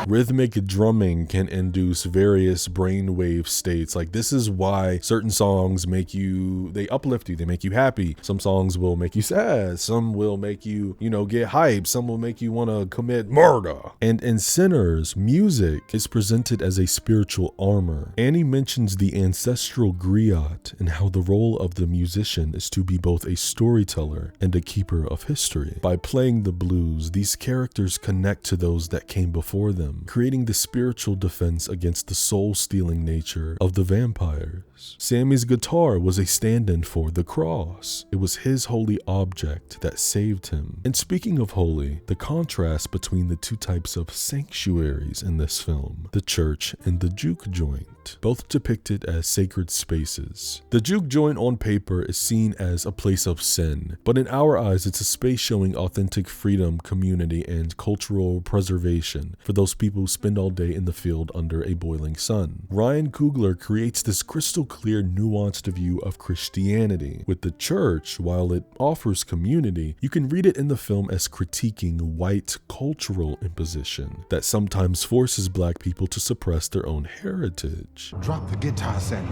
Rhythmic drumming can induce various brainwave states. Like, this is why certain songs they uplift you, they make you happy. Some songs will make you sad. Some will make you, get hyped. Some will make you want to commit murder. And in Sinners, music is presented as a spiritual armor. Annie mentions the ancestral griot and how the role of the musician is to be both a storyteller and a keeper of history. By playing the blues, these characters connect to those that came before them, creating the spiritual defense against the soul-stealing nature of the vampires. Sammy's guitar was a stand-in for the cross. It was his holy object that saved him. And speaking of holy, the contrast between the 2 types of sanctuaries in this film, the church and the juke joint, both depicted as sacred spaces. The juke joint on paper is seen as a place of sin, but in our eyes it's a space showing authentic freedom, community, and cultural preservation for those people who spend all day in the field under a boiling sun. Ryan Coogler creates this crystal clear, nuanced view of Christianity. With the church, while it offers community, you can read it in the film as critiquing white cultural imposition that sometimes forces Black people to suppress their own heritage. Drop the guitar, Sammy.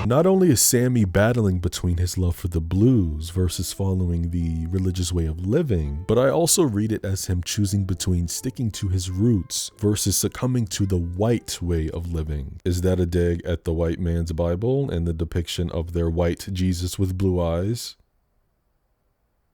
Not only is Sammy battling between his love for the blues versus following the religious way of living, but I also read it as him choosing between sticking to his roots versus succumbing to the white way of living. Is that a dig at the white man's Bible and the depiction of their white Jesus with blue eyes?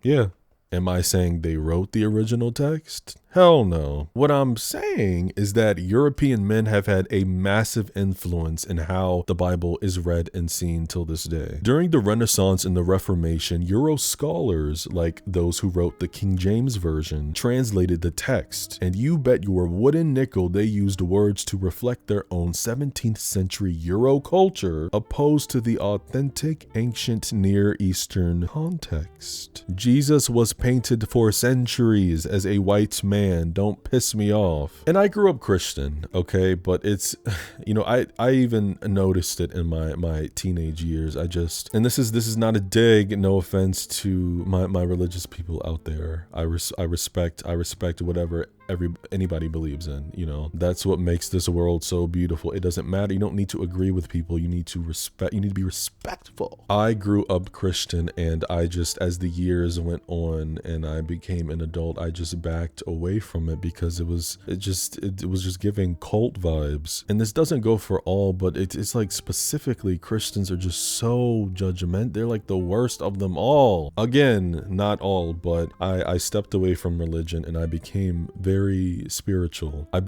Yeah. Am I saying they wrote the original text? Hell no. What I'm saying is that European men have had a massive influence in how the Bible is read and seen till this day. During the Renaissance and the Reformation, Euro scholars, like those who wrote the King James Version, translated the text, and you bet your wooden nickel they used words to reflect their own 17th century Euro culture opposed to the authentic ancient Near Eastern context. Jesus was painted for centuries as a white man. Don't piss me off. And I grew up Christian, okay, but it's, you know, I even noticed it in my teenage years. And this is not a dig, no offense to my religious people out there. I respect whatever anybody believes in, you know. That's what makes this world so beautiful. It doesn't matter. You don't need to agree with people. You need to be respectful. I grew up Christian, and I just, as the years went on and I became an adult, I just backed away from it because it was just giving cult vibes. And this doesn't go for all, but it's like specifically Christians are just so judgmental. They're like the worst of them all. Again, not all, but I stepped away from religion and I became very spiritual. I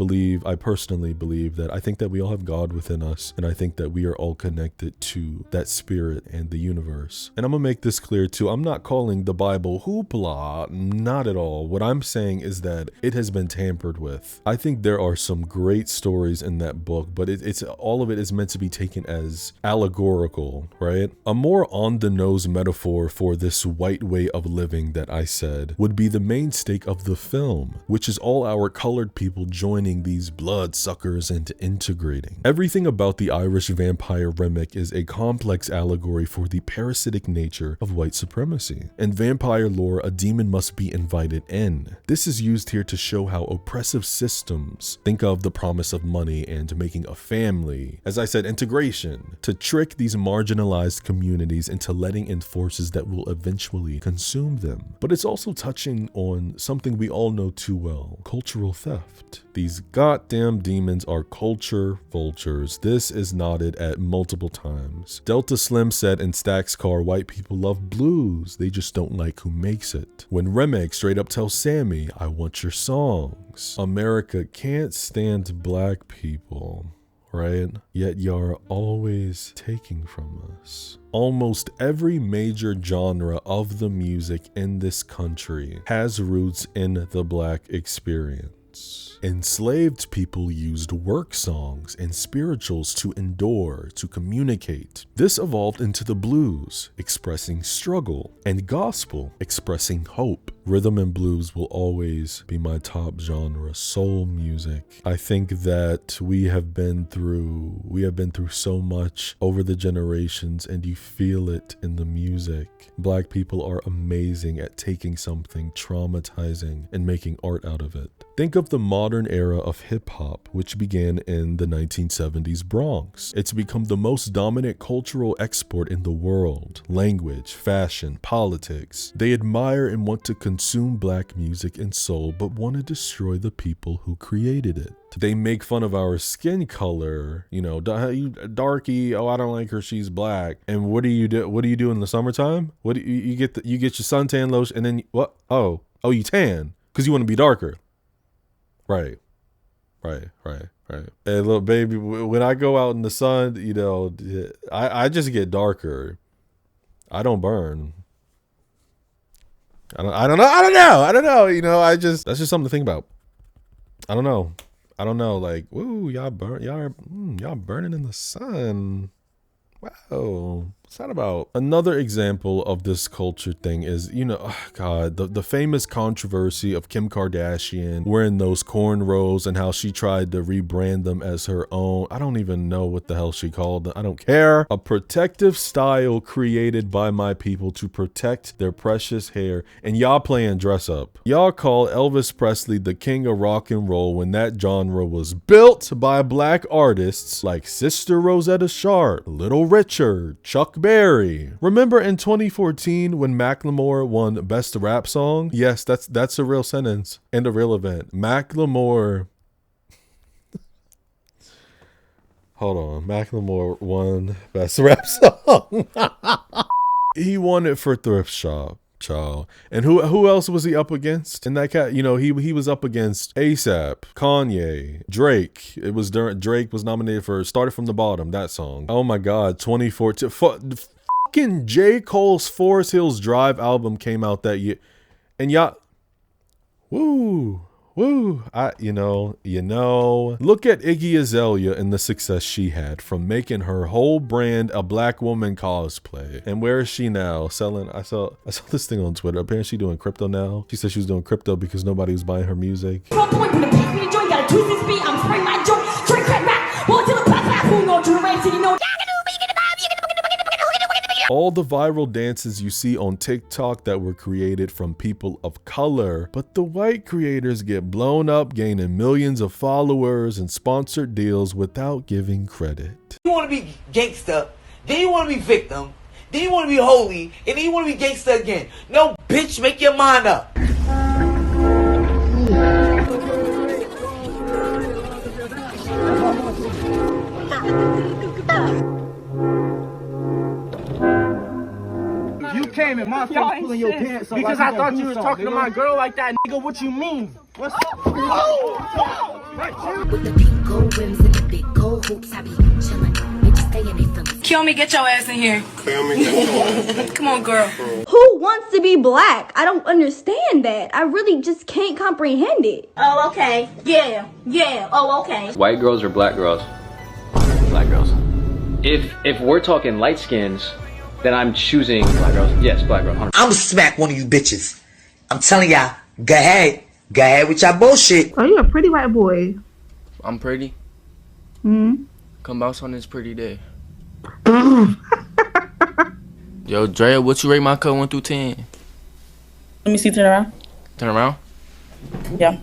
personally believe that I think that we all have God within us, and I think that we are all connected to that spirit and the universe. And I'm gonna make this clear too. I'm not calling the Bible hoopla, not at all. What I'm saying is that it has been tampered with. I think there are some great stories in that book, but it's all of it is meant to be taken as allegorical, right? A more on-the-nose metaphor for this white way of living that I said would be the main stake of the film, which is all our colored people joining these bloodsuckers and integrating. Everything about the Irish vampire remake is a complex allegory for the parasitic nature of white supremacy. In vampire lore, a demon must be invited in. This is used here to show how oppressive systems, think of the promise of money and making a family, as I said, integration, to trick these marginalized communities into letting in forces that will eventually consume them. But it's also touching on something we all know too well: cultural theft. These goddamn demons are culture vultures. This is nodded at multiple times. Delta Slim said in Stack's car, white people love blues, they just don't like who makes it. When Remake straight up tells Sammy, I want your songs. America can't stand black people, right? Yet you're always taking from us. Almost every major genre of the music in this country has roots in the black experience. Enslaved people used work songs and spirituals to endure, to communicate. This evolved into the blues, expressing struggle, and gospel, expressing hope. Rhythm and blues will always be my top genre. Soul music. I think that we have been through so much over the generations, and you feel it in the music. Black people are amazing at taking something traumatizing and making art out of it. Think of the modern era of hip-hop, which began in the 1970s Bronx. It's become the most dominant cultural export in the world. Language, fashion, politics. They admire and want to consume black music and soul, but want to destroy the people who created it. They make fun of our skin color, you know, you darky, oh, I don't like her, she's black. And what do you do? What do you do in the summertime? What do you get? You get your suntan lotion, and then what? Oh, you tan because you want to be darker. Right. Hey, look, baby, when I go out in the sun, you know, I just get darker. I don't burn. I don't know. You know, that's just something to think about. I don't know. Like, ooh, y'all burning in the sun. Wow. What's that about? Another example of this culture thing is, you know, oh God, the famous controversy of Kim Kardashian wearing those cornrows and how she tried to rebrand them as her own. I don't even know what the hell she called them. I don't care. A protective style created by my people to protect their precious hair, and y'all playing dress up. Y'all call Elvis Presley the king of rock and roll when that genre was built by black artists like Sister Rosetta Sharp, Little Richard, Chuck Berry. Remember in 2014 when Macklemore won Best Rap Song? Yes, that's a real sentence and a real event. Macklemore. Hold on. Macklemore won Best Rap Song. He won it for Thrift Shop. Child. And who else was he up against in that cat? You know, he was up against ASAP, Kanye, Drake. It was during Drake was nominated for Started From the Bottom, that song. Oh my God, 2014. Fucking J. Cole's Forest Hills Drive album came out that year. And y'all, woo. Look at Iggy Azalea and the success she had from making her whole brand a black woman cosplay. And where is she now? Selling, I saw this thing on Twitter. Apparently she's doing crypto now. She said she was doing crypto because nobody was buying her music. All the viral dances you see on TikTok that were created from people of color, but the white creators get blown up, gaining millions of followers and sponsored deals without giving credit. You want to be gangsta, then you want to be victim, then you want to be holy, and then you want to be gangsta again. No, bitch, make your mind up. You came in my face pulling your pants up because like I thought you was talking to my girl like that, nigga. What you mean? What's up? With the pink gold rims and the big gold hoops, I be chillin'. Bitches stay in they feelings. Kill me, get your ass in here. Come on, girl. Who wants to be black? I don't understand that. I really just can't comprehend it. Oh, okay. Yeah. Oh, okay. White girls or black girls? Black girls. If we're talking light skins, then I'm choosing black girls. Yes, black girls. 100%. I'm smack one of you bitches. I'm telling y'all, go ahead with y'all bullshit. Oh, you a pretty white boy. I'm pretty. Hmm. Come bounce on this pretty day. Yo, Drea, what you rate my cut 1 through 10? Let me see. Turn around. Turn around. Yeah.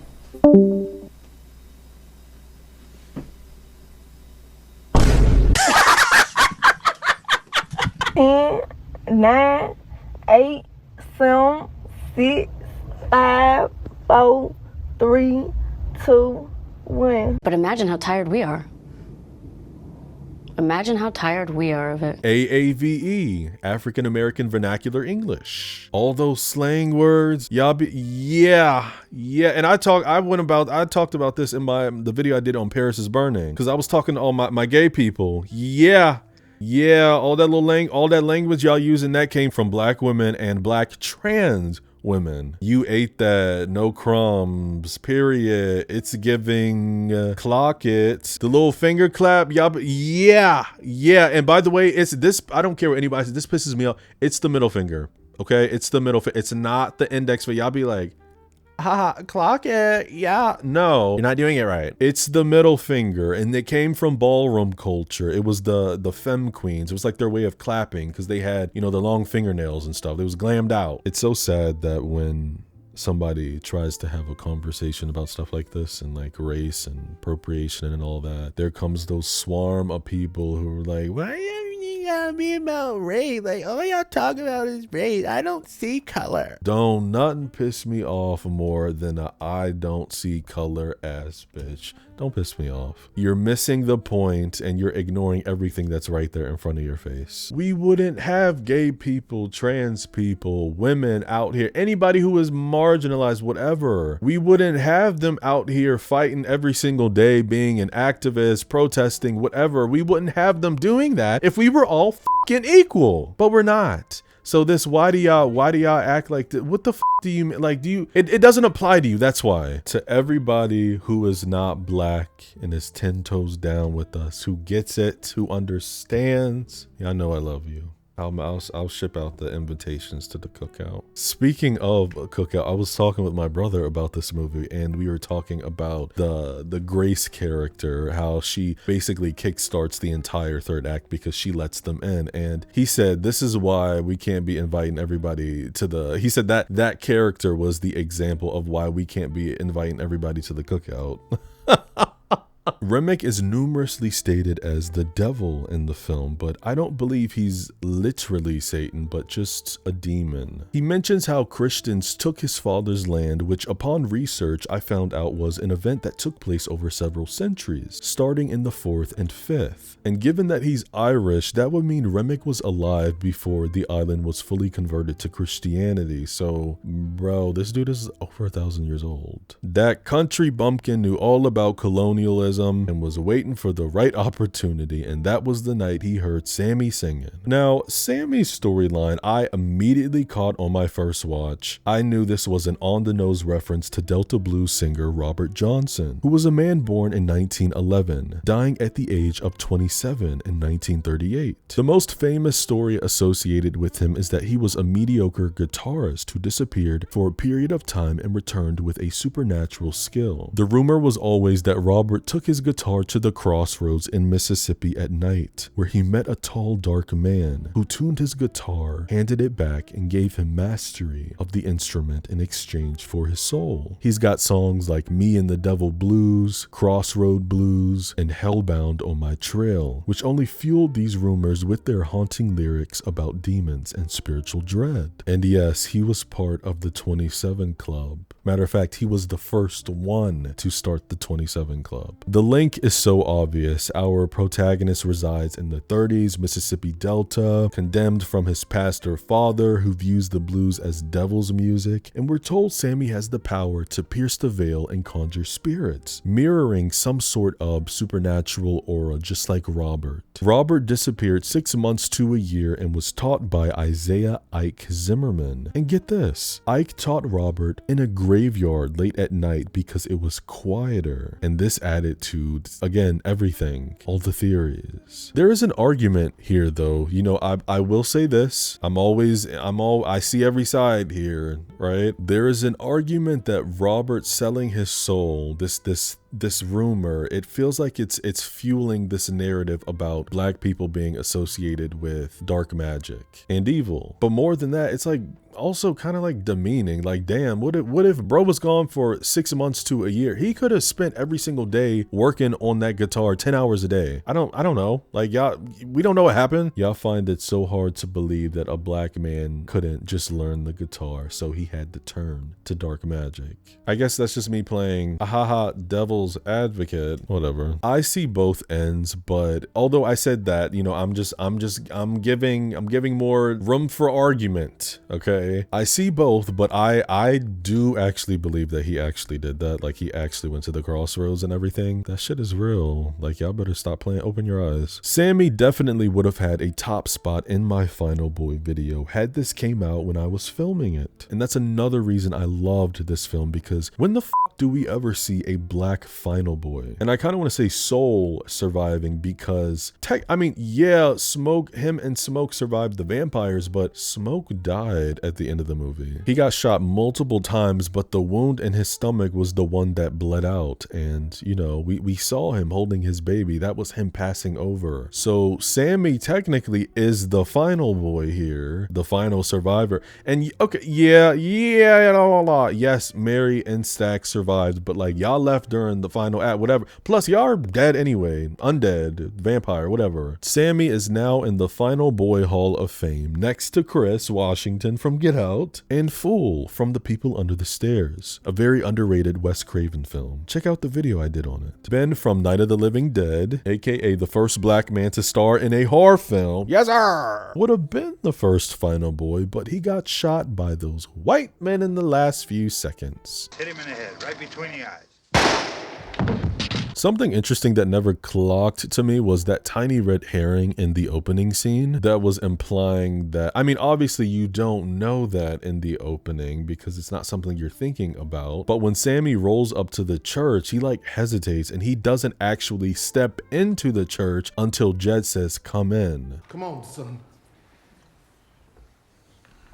10, 9, 8, 7, 6, 5, 4, 3, 2, 1. But imagine how tired we are. Imagine how tired we are of it. AAVE, African American Vernacular English. All those slang words, yeah. And I talked about this in the video I did on Paris is Burning, because I was talking to all my gay people. Yeah, all that language y'all using, that came from black women and black trans women. You ate that, no crumbs, period. It's giving, clock it, the little finger clap, yeah. And by the way, it's this, I don't care what anybody says, this pisses me off. It's the middle finger, okay? It's the middle finger. It's not the index finger. Y'all be like, haha, clock it, yeah. No, you're not doing it right. It's the middle finger, and it came from ballroom culture. It was the femme queens. It was like their way of clapping, because they had, the long fingernails and stuff. It was glammed out. It's so sad that when somebody tries to have a conversation about stuff like this and like race and appropriation and all that, there comes those swarm of people who are like, why you gotta be about race? Like, all y'all talk about is race. I don't see color. Don't nothing piss me off more than a I don't see color ass bitch. Don't piss me off. You're missing the point and you're ignoring everything that's right there in front of your face. We wouldn't have gay people, trans people, women out here, anybody who is marginalized, whatever. We wouldn't have them out here fighting every single day, being an activist, protesting, whatever. We wouldn't have them doing that if we were all fucking equal, but we're not. So this, why do y'all act like this? What the f do you mean? Like, it doesn't apply to you. That's why. To everybody who is not black and is 10 toes down with us, who gets it, who understands, I know I love you. I'll ship out the invitations to the cookout. Speaking of a cookout, I was talking with my brother about this movie, and we were talking about the Grace character, how she basically kickstarts the entire third act because she lets them in. And he said, this is why we can't be inviting everybody to he said that character was the example of why we can't be inviting everybody to the cookout. Remick is numerously stated as the devil in the film, but I don't believe he's literally Satan, but just a demon. He mentions how Christians took his father's land, which upon research I found out was an event that took place over several centuries, starting in the 4th and 5th. And given that he's Irish, that would mean Remick was alive before the island was fully converted to Christianity. So, bro, this dude is over 1,000 years old. That country bumpkin knew all about colonialism and was waiting for the right opportunity, and that was the night he heard Sammy singing. Now, Sammy's storyline I immediately caught on my first watch. I knew this was an on-the-nose reference to Delta blues singer Robert Johnson, who was a man born in 1911, dying at the age of 27 in 1938. The most famous story associated with him is that he was a mediocre guitarist who disappeared for a period of time and returned with a supernatural skill. The rumor was always that Robert took his guitar to the crossroads in Mississippi at night, where he met a tall, dark man who tuned his guitar, handed it back, and gave him mastery of the instrument in exchange for his soul. He's got songs like Me and the Devil Blues, Crossroad Blues, and Hellbound on My Trail, which only fueled these rumors with their haunting lyrics about demons and spiritual dread. And yes, he was part of the 27 Club. Matter of fact, he was the first one to start the 27 Club. The link is so obvious. Our protagonist resides in the 30s, Mississippi Delta, condemned from his pastor father who views the blues as devil's music, and we're told Sammy has the power to pierce the veil and conjure spirits, mirroring some sort of supernatural aura just like Robert. Robert disappeared 6 months to a year and was taught by Isaiah Ike Zimmerman. And get this, Ike taught Robert in a graveyard late at night because it was quieter, and this added to, again, everything, all the theories. There is an argument here though, you know, I will say this, I see every side here, right? There is an argument that Robert selling his soul, this rumor, it feels like it's fueling this narrative about black people being associated with dark magic and evil. But more than that, it's like also kind of like demeaning. Like, damn, what if bro was gone for 6 months to a year? He could have spent every single day working on that guitar 10 hours a day. I don't know. Like, y'all, we don't know what happened. Y'all find it so hard to believe that a black man couldn't just learn the guitar, so he had to turn to dark magic. I guess that's just me playing a haha devil's advocate, whatever. I see both ends, but although I said that, you know, I'm giving more room for argument, okay? I see both, but I do actually believe that he actually did that. Like, he actually went to the crossroads and everything. That shit is real. Like, y'all better stop playing. Open your eyes. Sammy definitely would have had a top spot in my Final Boy video had this came out when I was filming it. And that's another reason I loved this film, because when the f do we ever see a black Final Boy? And I kind of want to say Soul surviving because yeah, him and Smoke survived the vampires, but Smoke died at the end of the movie. He got shot multiple times, but the wound in his stomach was the one that bled out. And, you know, we saw him holding his baby. That was him passing over. So Sammy technically is the Final Boy here, the final survivor. And okay, yeah, yes, Mary and Stack survived, but like, y'all left during the final act, whatever. Plus, y'all are dead anyway, undead, vampire, whatever. Sammy is now in the Final Boy Hall of Fame next to Chris Washington from Get Out and Fool from The People Under the Stairs, a very underrated Wes Craven film. Check out the video I did on it. Ben from Night of the Living Dead, aka the first black man to star in a horror film, yes sir, would have been the first Final Boy, but he got shot by those white men in the last few seconds. Hit him in the head, right between the eyes. Something interesting that never clocked to me was that tiny red herring in the opening scene that was implying that, I mean, obviously you don't know that in the opening because it's not something you're thinking about. But when Sammy rolls up to the church, he like hesitates and he doesn't actually step into the church until Jed says, "Come in." Come on, son.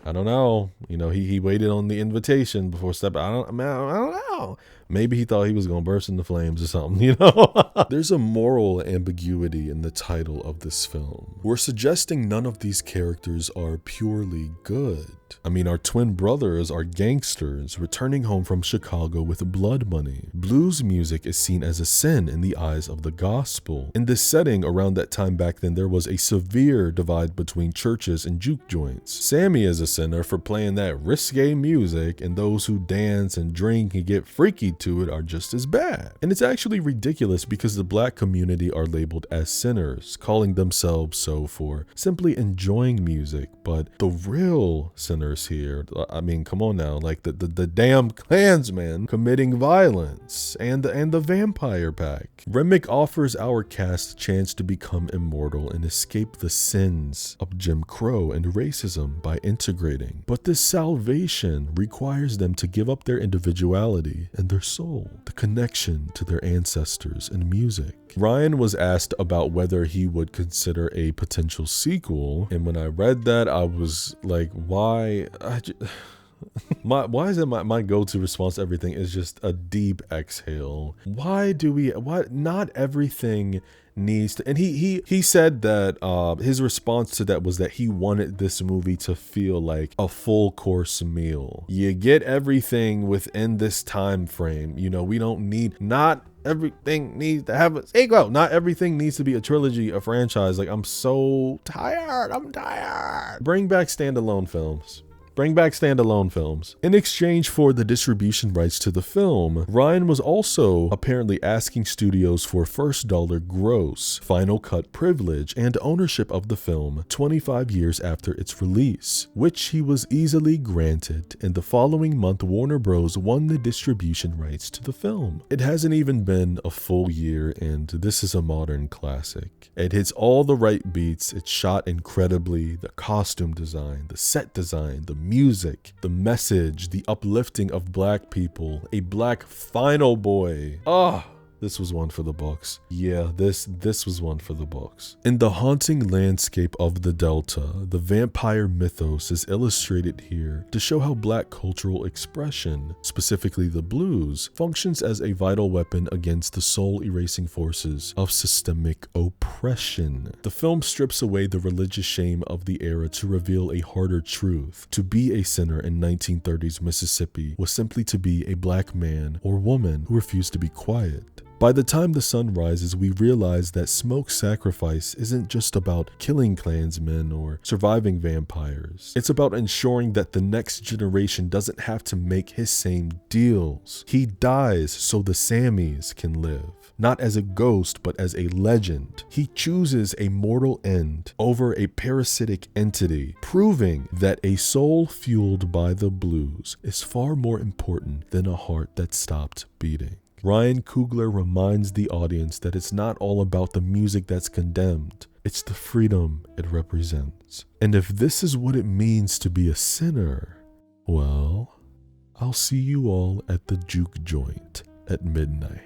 I don't know. You know, he waited on the invitation before stepping. I don't know. Maybe he thought he was gonna burst into flames or something, you know? There's a moral ambiguity in the title of this film. We're suggesting none of these characters are purely good. I mean, our twin brothers are gangsters returning home from Chicago with blood money. Blues music is seen as a sin in the eyes of the gospel. In this setting, around that time back then, there was a severe divide between churches and juke joints. Sammy is a sinner for playing that risque music, and those who dance and drink and get freaky to it are just as bad. And it's actually ridiculous because the black community are labeled as sinners, calling themselves so for simply enjoying music. But the real sinners here, I mean, come on now, like the damn Klansmen committing violence and the vampire pack. Remick offers our cast a chance to become immortal and escape the sins of Jim Crow and racism by integrating. But this salvation requires them to give up their individuality and their soul, the connection to their ancestors and music. Ryan was asked about whether he would consider a potential sequel, and when I read that, I was like, why? Why is it my go-to response to everything is just a deep exhale? Why not everything needs to, and he said that his response to that was that he wanted this movie to feel like a full course meal. You get everything within this time frame. You know, we don't need, not everything needs to have a sequel. Not everything needs to be a trilogy, a franchise. Like, I'm so tired. I'm tired. Bring back standalone films. Bring back standalone films. In exchange for the distribution rights to the film, Ryan was also apparently asking studios for first dollar gross, final cut privilege, and ownership of the film 25 years after its release, which he was easily granted, and the following month Warner Bros. Won the distribution rights to the film. It hasn't even been a full year, and this is a modern classic. It hits all the right beats, it's shot incredibly, the costume design, the set design, the music, the message, the uplifting of black people, a black final boy. This was one for the books. Yeah, this was one for the books. In the haunting landscape of the Delta, the vampire mythos is illustrated here to show how black cultural expression, specifically the blues, functions as a vital weapon against the soul-erasing forces of systemic oppression. The film strips away the religious shame of the era to reveal a harder truth. To be a sinner in 1930s Mississippi was simply to be a black man or woman who refused to be quiet. By the time the sun rises, we realize that smoke sacrifice isn't just about killing Klansmen or surviving vampires. It's about ensuring that the next generation doesn't have to make his same deals. He dies so the Sammys can live. Not as a ghost, but as a legend. He chooses a mortal end over a parasitic entity, proving that a soul fueled by the blues is far more important than a heart that stopped beating. Ryan Coogler reminds the audience that it's not all about the music that's condemned, it's the freedom it represents. And if this is what it means to be a sinner, well, I'll see you all at the juke joint at midnight.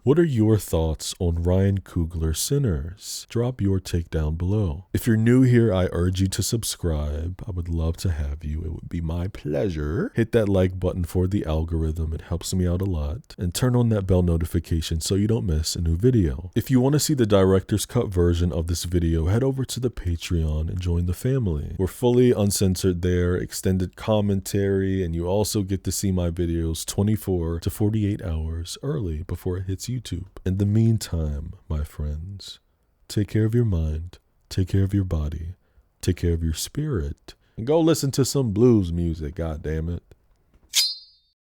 What are your thoughts on Ryan Coogler Sinners? Drop your take down below. If you're new here, I urge you to subscribe. I would love to have you. It would be my pleasure. Hit that like button for the algorithm. It helps me out a lot. And turn on that bell notification so you don't miss a new video. If you want to see the director's cut version of this video, head over to the Patreon and join the family. We're fully uncensored there, extended commentary, and you also get to see my videos 24 to 48 hours early before it hits YouTube. In the meantime, my friends, take care of your mind, take care of your body, take care of your spirit, and go listen to some blues music, God damn it.